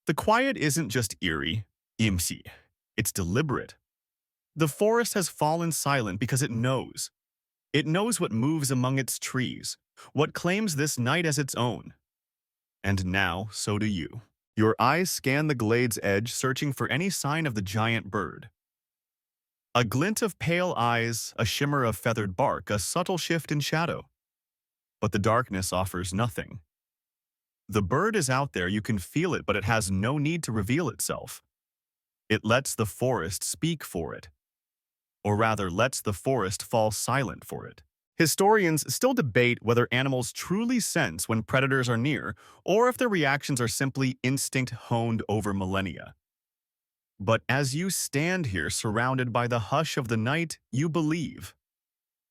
The quiet isn't just eerie, imsi. It's deliberate. The forest has fallen silent because it knows. It knows what moves among its trees, what claims this night as its own. And now, so do you. Your eyes scan the glade's edge, searching for any sign of the giant bird. A glint of pale eyes, a shimmer of feathered bark, a subtle shift in shadow. But the darkness offers nothing. The bird is out there, you can feel it, but it has no need to reveal itself. It lets the forest speak for it. Or rather, lets the forest fall silent for it. Historians still debate whether animals truly sense when predators are near, or if their reactions are simply instinct honed over millennia. But as you stand here surrounded by the hush of the night, you believe.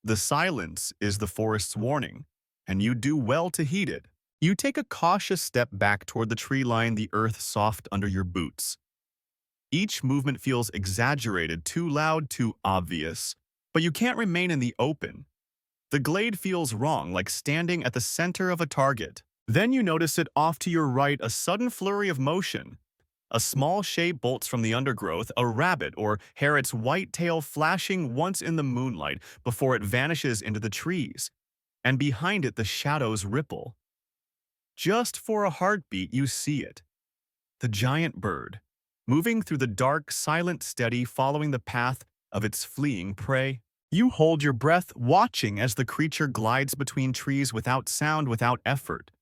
The silence is the forest's warning, and you do well to heed it. You take a cautious step back toward the tree line, the earth soft under your boots. Each movement feels exaggerated, too loud, too obvious, but you can't remain in the open. The glade feels wrong, like standing at the center of a target. Then you notice it off to your right, a sudden flurry of motion. A small shape bolts from the undergrowth, a rabbit or haret's white tail flashing once in the moonlight before it vanishes into the trees. And behind it the shadows ripple. Just for a heartbeat you see it. The giant bird, moving through the dark, silent, steady, following the path of its fleeing prey. You hold your breath, watching as the creature glides between trees without sound, without effort.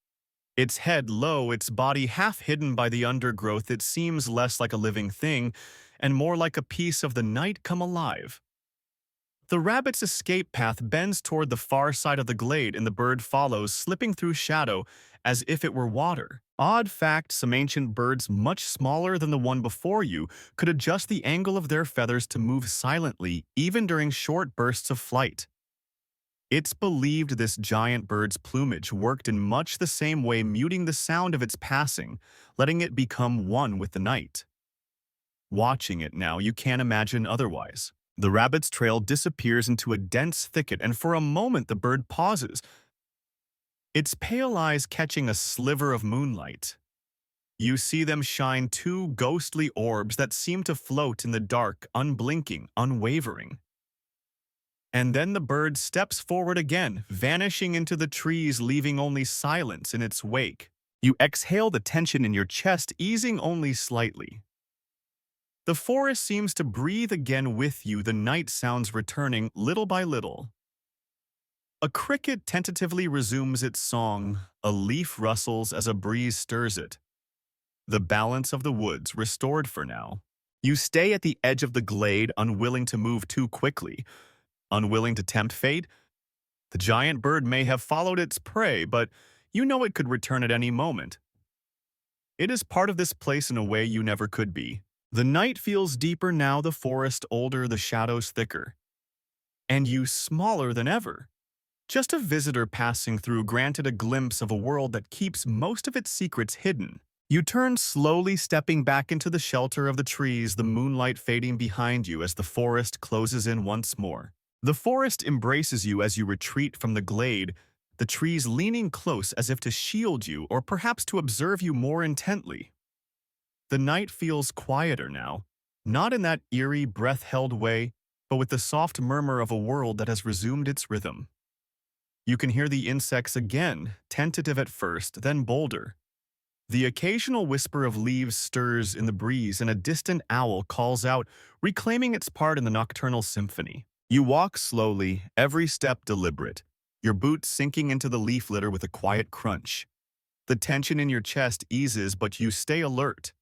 Its head low, its body half hidden by the undergrowth, it seems less like a living thing and more like a piece of the night come alive. The rabbit's escape path bends toward the far side of the glade, and the bird follows, slipping through shadow as if it were water. Odd fact, some ancient birds much smaller than the one before you could adjust the angle of their feathers to move silently, even during short bursts of flight. It's believed this giant bird's plumage worked in much the same way, muting the sound of its passing, letting it become one with the night. Watching it now, you can't imagine otherwise. The rabbit's trail disappears into a dense thicket, and for a moment the bird pauses, its pale eyes catching a sliver of moonlight. You see them shine, two ghostly orbs that seem to float in the dark, unblinking, unwavering. And then the bird steps forward again, vanishing into the trees, leaving only silence in its wake. You exhale, the tension in your chest easing only slightly. The forest seems to breathe again with you, the night sounds returning little by little. A cricket tentatively resumes its song, a leaf rustles as a breeze stirs it. The balance of the woods restored for now. You stay at the edge of the glade, unwilling to move too quickly, unwilling to tempt fate. The giant bird may have followed its prey, but you know it could return at any moment. It is part of this place in a way you never could be. The night feels deeper now, the forest older, the shadows thicker. And you smaller than ever. Just a visitor passing through, granted a glimpse of a world that keeps most of its secrets hidden. You turn slowly, stepping back into the shelter of the trees, the moonlight fading behind you as the forest closes in once more. The forest embraces you as you retreat from the glade, the trees leaning close as if to shield you or perhaps to observe you more intently. The night feels quieter now, not in that eerie, breath-held way, but with the soft murmur of a world that has resumed its rhythm. You can hear the insects again, tentative at first, then bolder. The occasional whisper of leaves stirs in the breeze and a distant owl calls out, reclaiming its part in the nocturnal symphony. You walk slowly, every step deliberate, your boots sinking into the leaf litter with a quiet crunch. The tension in your chest eases, but you stay alert.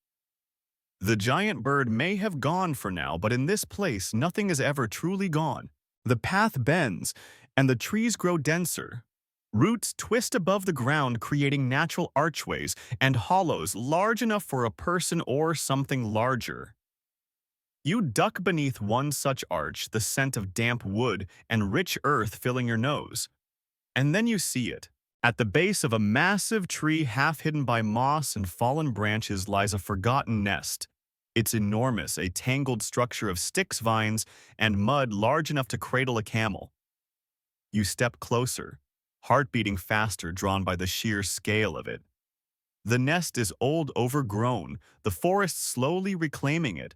The giant bird may have gone for now, but in this place, nothing is ever truly gone. The path bends, and the trees grow denser. Roots twist above the ground, creating natural archways and hollows large enough for a person or something larger. You duck beneath one such arch, the scent of damp wood and rich earth filling your nose. And then you see it. At the base of a massive tree half hidden by moss and fallen branches lies a forgotten nest. It's enormous, a tangled structure of sticks, vines, and mud large enough to cradle a camel. You step closer, heart beating faster, drawn by the sheer scale of it. The nest is old, overgrown, the forest slowly reclaiming it.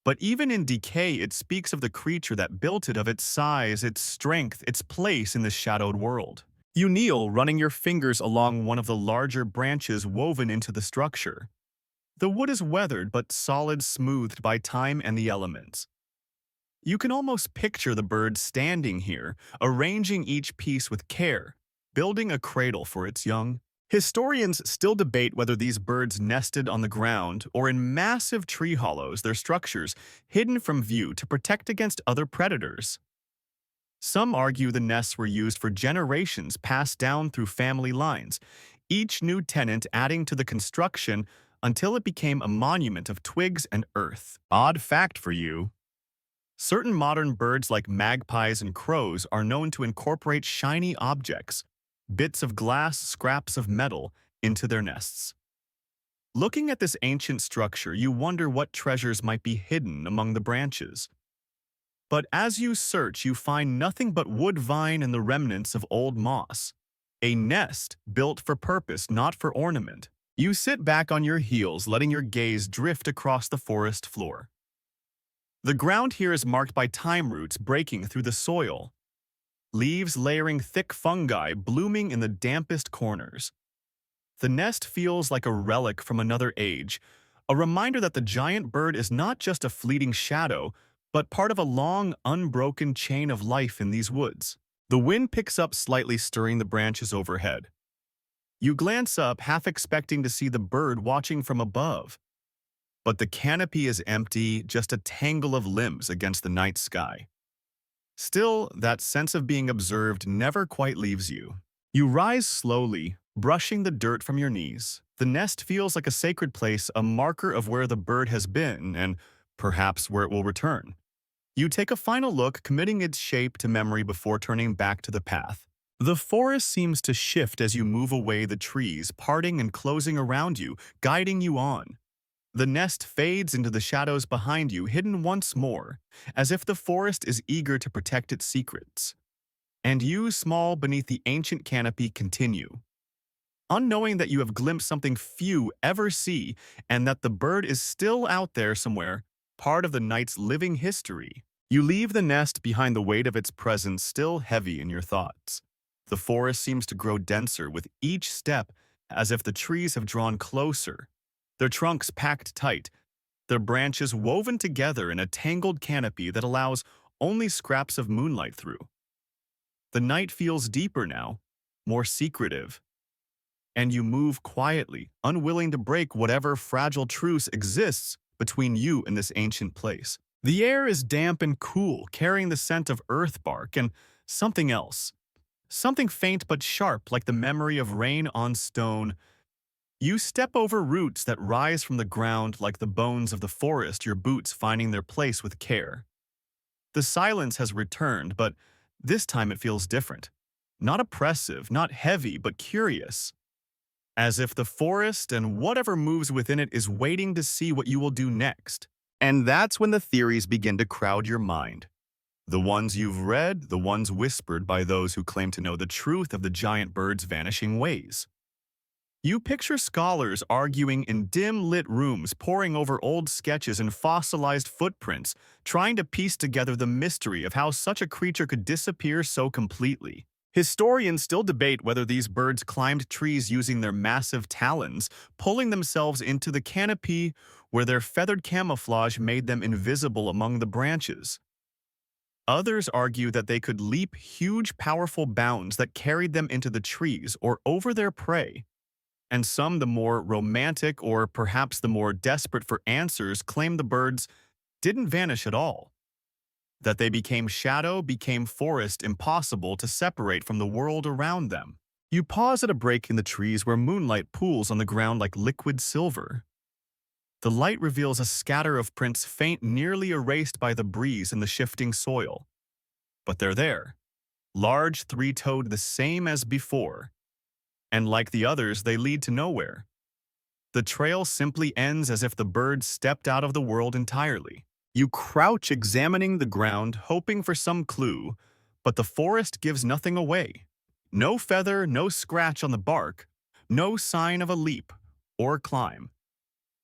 But even in decay, it speaks of the creature that built it, of its size, its strength, its place in the shadowed world. You kneel, running your fingers along one of the larger branches woven into the structure. The wood is weathered but solid, smoothed by time and the elements. You can almost picture the bird standing here, arranging each piece with care, building a cradle for its young. Historians still debate whether these birds nested on the ground or in massive tree hollows, their structures hidden from view to protect against other predators. Some argue the nests were used for generations, passed down through family lines, each new tenant adding to the construction until it became a monument of twigs and earth. Odd fact for you: certain modern birds like magpies and crows are known to incorporate shiny objects, bits of glass, scraps of metal, into their nests. Looking at this ancient structure, you wonder what treasures might be hidden among the branches. But as you search, you find nothing but wood, vine, and the remnants of old moss. A nest built for purpose, not for ornament. You sit back on your heels, letting your gaze drift across the forest floor. The ground here is marked by time roots breaking through the soil, leaves layering thick fungi blooming in the dampest corners. The nest feels like a relic from another age, a reminder that the giant bird is not just a fleeting shadow, but part of a long, unbroken chain of life in these woods. The wind picks up slightly, stirring the branches overhead. You glance up, half expecting to see the bird watching from above. But the canopy is empty, just a tangle of limbs against the night sky. Still, that sense of being observed never quite leaves you. You rise slowly, brushing the dirt from your knees. The nest feels like a sacred place, a marker of where the bird has been and perhaps where it will return. You take a final look, committing its shape to memory before turning back to the path. The forest seems to shift as you move away, the trees parting and closing around you, guiding you on. The nest fades into the shadows behind you, hidden once more, as if the forest is eager to protect its secrets. And you, small beneath the ancient canopy, continue, unknowing that you have glimpsed something few ever see, and that the bird is still out there somewhere, part of the night's living history. You leave the nest behind, the weight of its presence still heavy in your thoughts. The forest seems to grow denser with each step, as if the trees have drawn closer, their trunks packed tight, their branches woven together in a tangled canopy that allows only scraps of moonlight through. The night feels deeper now, more secretive, and you move quietly, unwilling to break whatever fragile truce exists between you and this ancient place. The air is damp and cool, carrying the scent of earth bark and something else. Something faint but sharp, like the memory of rain on stone. You step over roots that rise from the ground like the bones of the forest, your boots finding their place with care. The silence has returned, but this time it feels different. Not oppressive, not heavy, but curious. As if the forest and whatever moves within it is waiting to see what you will do next. And that's when the theories begin to crowd your mind. The ones you've read, the ones whispered by those who claim to know the truth of the giant bird's vanishing ways. You picture scholars arguing in dim-lit rooms, poring over old sketches and fossilized footprints, trying to piece together the mystery of how such a creature could disappear so completely. Historians still debate whether these birds climbed trees using their massive talons, pulling themselves into the canopy where their feathered camouflage made them invisible among the branches. Others argue that they could leap huge, powerful bounds that carried them into the trees or over their prey. And some, the more romantic or perhaps the more desperate for answers, claim the birds didn't vanish at all, that they became forest impossible to separate from the world around them. You pause at a break in the trees where moonlight pools on the ground like liquid silver. The light reveals a scatter of prints faint, nearly erased by the breeze and the shifting soil. But they're there, large, three-toed, the same as before. And like the others, they lead to nowhere. The trail simply ends as if the bird stepped out of the world entirely. You crouch examining the ground, hoping for some clue, but the forest gives nothing away. No feather, no scratch on the bark, no sign of a leap or climb.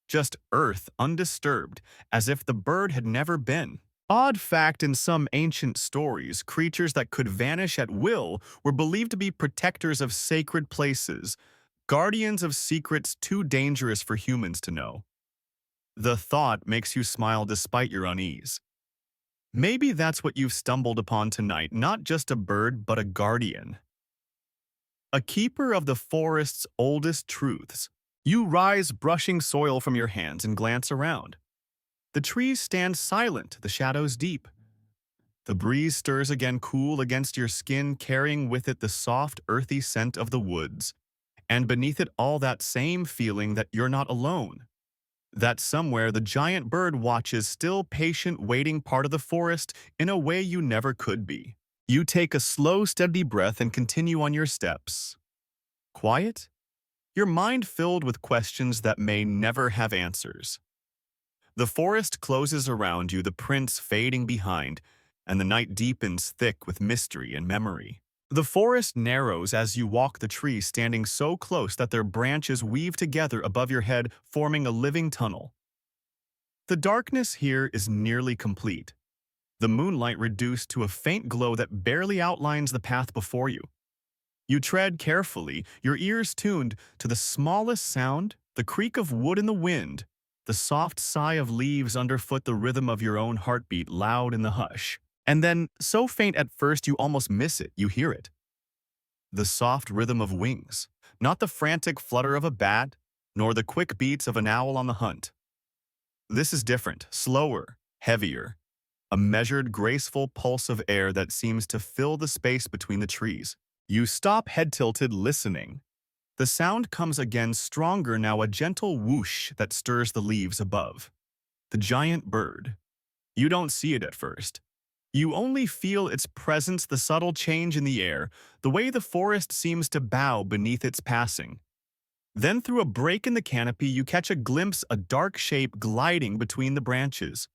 Just earth undisturbed, as if the bird had never been. Odd fact, in some ancient stories, creatures that could vanish at will were believed to be protectors of sacred places, guardians of secrets too dangerous for humans to know. The thought makes you smile despite your unease. Maybe that's what you've stumbled upon tonight, not just a bird, but a guardian. A keeper of the forest's oldest truths. You rise, brushing soil from your hands, and glance around. The trees stand silent, the shadows deep. The breeze stirs again, cool against your skin, carrying with it the soft, earthy scent of the woods. And beneath it all, that same feeling that you're not alone. That somewhere the giant bird watches, still patient, waiting, part of the forest in a way you never could be. You take a slow, steady breath and continue on your steps. Quiet? Your mind filled with questions that may never have answers. The forest closes around you, the prints fading behind, and the night deepens thick with mystery and memory. The forest narrows as you walk, the trees standing so close that their branches weave together above your head, forming a living tunnel. The darkness here is nearly complete, the moonlight reduced to a faint glow that barely outlines the path before you. You tread carefully, your ears tuned to the smallest sound, the creak of wood in the wind, the soft sigh of leaves underfoot, the rhythm of your own heartbeat loud in the hush. And then, so faint at first you almost miss it, you hear it. The soft rhythm of wings, not the frantic flutter of a bat, nor the quick beats of an owl on the hunt. This is different, slower, heavier, a measured, graceful pulse of air that seems to fill the space between the trees. You stop, head tilted, listening. The sound comes again, stronger now, a gentle whoosh that stirs the leaves above. The giant bird. You don't see it at first. You only feel its presence, the subtle change in the air, the way the forest seems to bow beneath its passing. Then through a break in the canopy, you catch a glimpse, a dark shape gliding between the branches.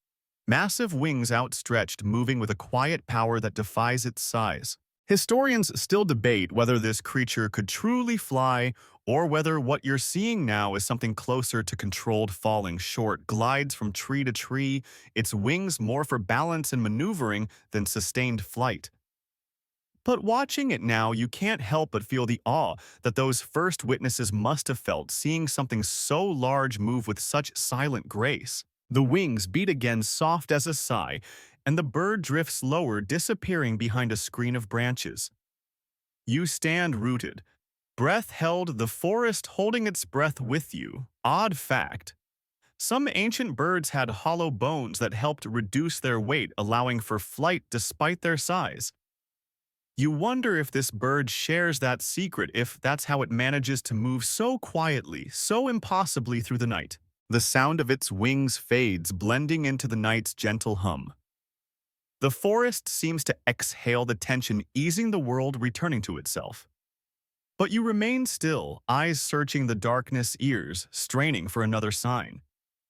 Massive wings outstretched, moving with a quiet power that defies its size. Historians still debate whether this creature could truly fly or whether what you're seeing now is something closer to controlled falling. Short glides from tree to tree, its wings more for balance and maneuvering than sustained flight. But watching it now, you can't help but feel the awe that those first witnesses must have felt, seeing something so large move with such silent grace. The wings beat again, soft as a sigh, and the bird drifts lower, disappearing behind a screen of branches. You stand rooted, breath held, the forest holding its breath with you. Odd fact. Some ancient birds had hollow bones that helped reduce their weight, allowing for flight despite their size. You wonder if this bird shares that secret, if that's how it manages to move so quietly, so impossibly through the night. The sound of its wings fades, blending into the night's gentle hum. The forest seems to exhale the tension, easing the world, returning to itself. But you remain still, eyes searching the darkness, ears straining for another sign.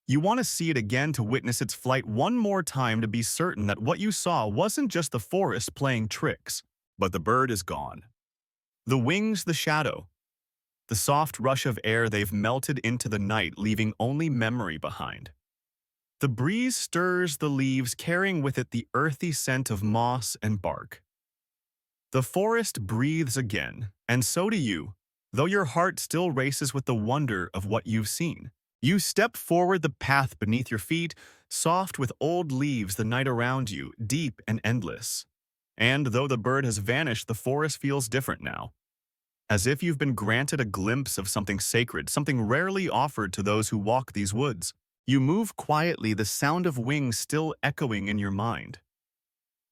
You want to see it again to witness its flight one more time to be certain that what you saw wasn't just the forest playing tricks, but the bird is gone. The wings, the shadow, the soft rush of air, they've melted into the night, leaving only memory behind. The breeze stirs the leaves, carrying with it the earthy scent of moss and bark. The forest breathes again, and so do you, though your heart still races with the wonder of what you've seen. You step forward, the path beneath your feet, soft with old leaves, the night around you, deep and endless. And though the bird has vanished, the forest feels different now, as if you've been granted a glimpse of something sacred, something rarely offered to those who walk these woods. You move quietly, the sound of wings still echoing in your mind.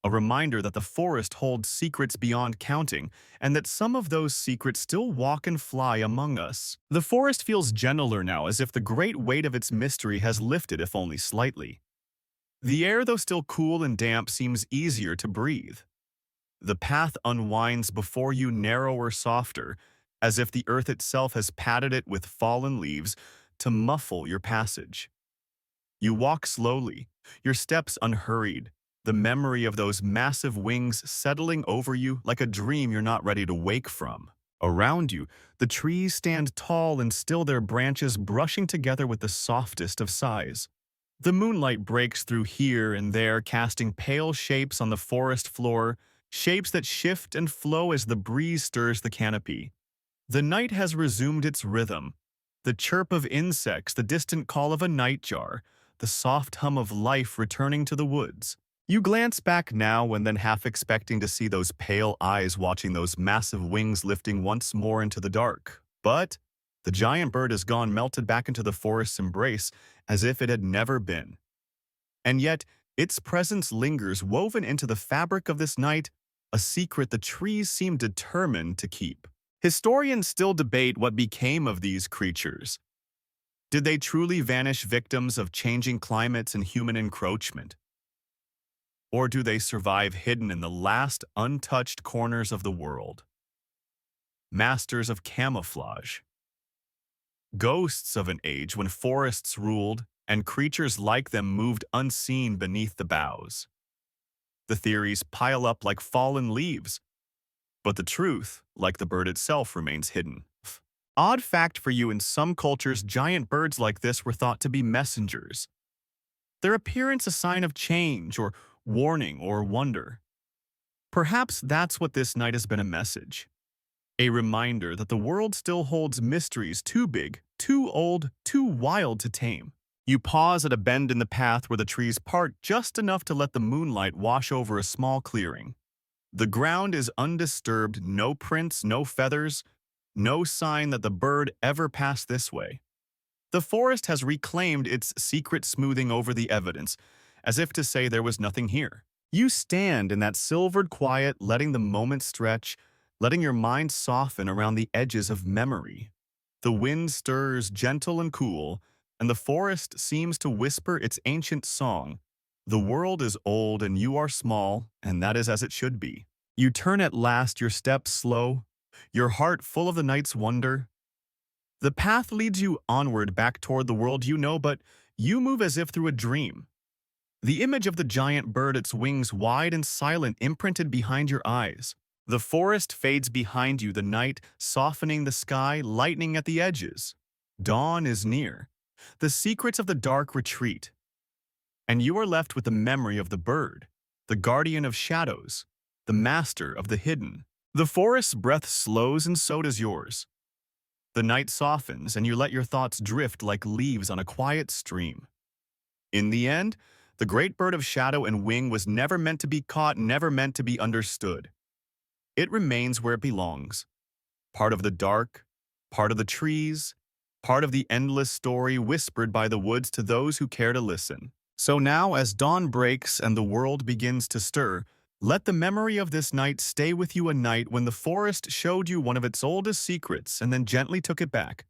A reminder that the forest holds secrets beyond counting, and that some of those secrets still walk and fly among us. The forest feels gentler now, as if the great weight of its mystery has lifted, if only slightly. The air, though still cool and damp, seems easier to breathe. The path unwinds before you, narrower, softer, as if the earth itself has padded it with fallen leaves to muffle your passage. You walk slowly, your steps unhurried, the memory of those massive wings settling over you like a dream you're not ready to wake from. Around you, the trees stand tall and still, their branches brushing together with the softest of sighs. The moonlight breaks through here and there, casting pale shapes on the forest floor, shapes that shift and flow as the breeze stirs the canopy. The night has resumed its rhythm. The chirp of insects, the distant call of a nightjar, the soft hum of life returning to the woods. You glance back now and then, half expecting to see those pale eyes watching those massive wings lifting once more into the dark. But the giant bird has gone, melted back into the forest's embrace as if it had never been. And yet, its presence lingers, woven into the fabric of this night, a secret the trees seem determined to keep. Historians still debate what became of these creatures. Did they truly vanish, victims of changing climates and human encroachment? Or do they survive hidden in the last untouched corners of the world? Masters of camouflage. Ghosts of an age when forests ruled and creatures like them moved unseen beneath the boughs. The theories pile up like fallen leaves, but the truth, like the bird itself, remains hidden. Odd fact for you, in some cultures, giant birds like this were thought to be messengers. Their appearance a sign of change or warning or wonder. Perhaps that's what this night has been, a message. A reminder that the world still holds mysteries too big, too old, too wild to tame. You pause at a bend in the path where the trees part just enough to let the moonlight wash over a small clearing. The ground is undisturbed, no prints, no feathers, no sign that the bird ever passed this way. The forest has reclaimed its secret, smoothing over the evidence, as if to say there was nothing here. You stand in that silvered quiet, letting the moment stretch, letting your mind soften around the edges of memory. The wind stirs, gentle and cool, and the forest seems to whisper its ancient song. The world is old and you are small, and that is as it should be. You turn at last, your steps slow, your heart full of the night's wonder. The path leads you onward, back toward the world you know, but you move as if through a dream. The image of the giant bird, its wings wide and silent, imprinted behind your eyes. The forest fades behind you, the night softening the sky, lightening at the edges. Dawn is near. The secrets of the dark retreat. And you are left with the memory of the bird, the guardian of shadows, the master of the hidden. The forest's breath slows, and so does yours. The night softens, and you let your thoughts drift like leaves on a quiet stream. In the end, the great bird of shadow and wing was never meant to be caught, never meant to be understood. It remains where it belongs, part of the dark, part of the trees, part of the endless story whispered by the woods to those who care to listen. So now, as dawn breaks and the world begins to stir, let the memory of this night stay with you, a night when the forest showed you one of its oldest secrets and then gently took it back.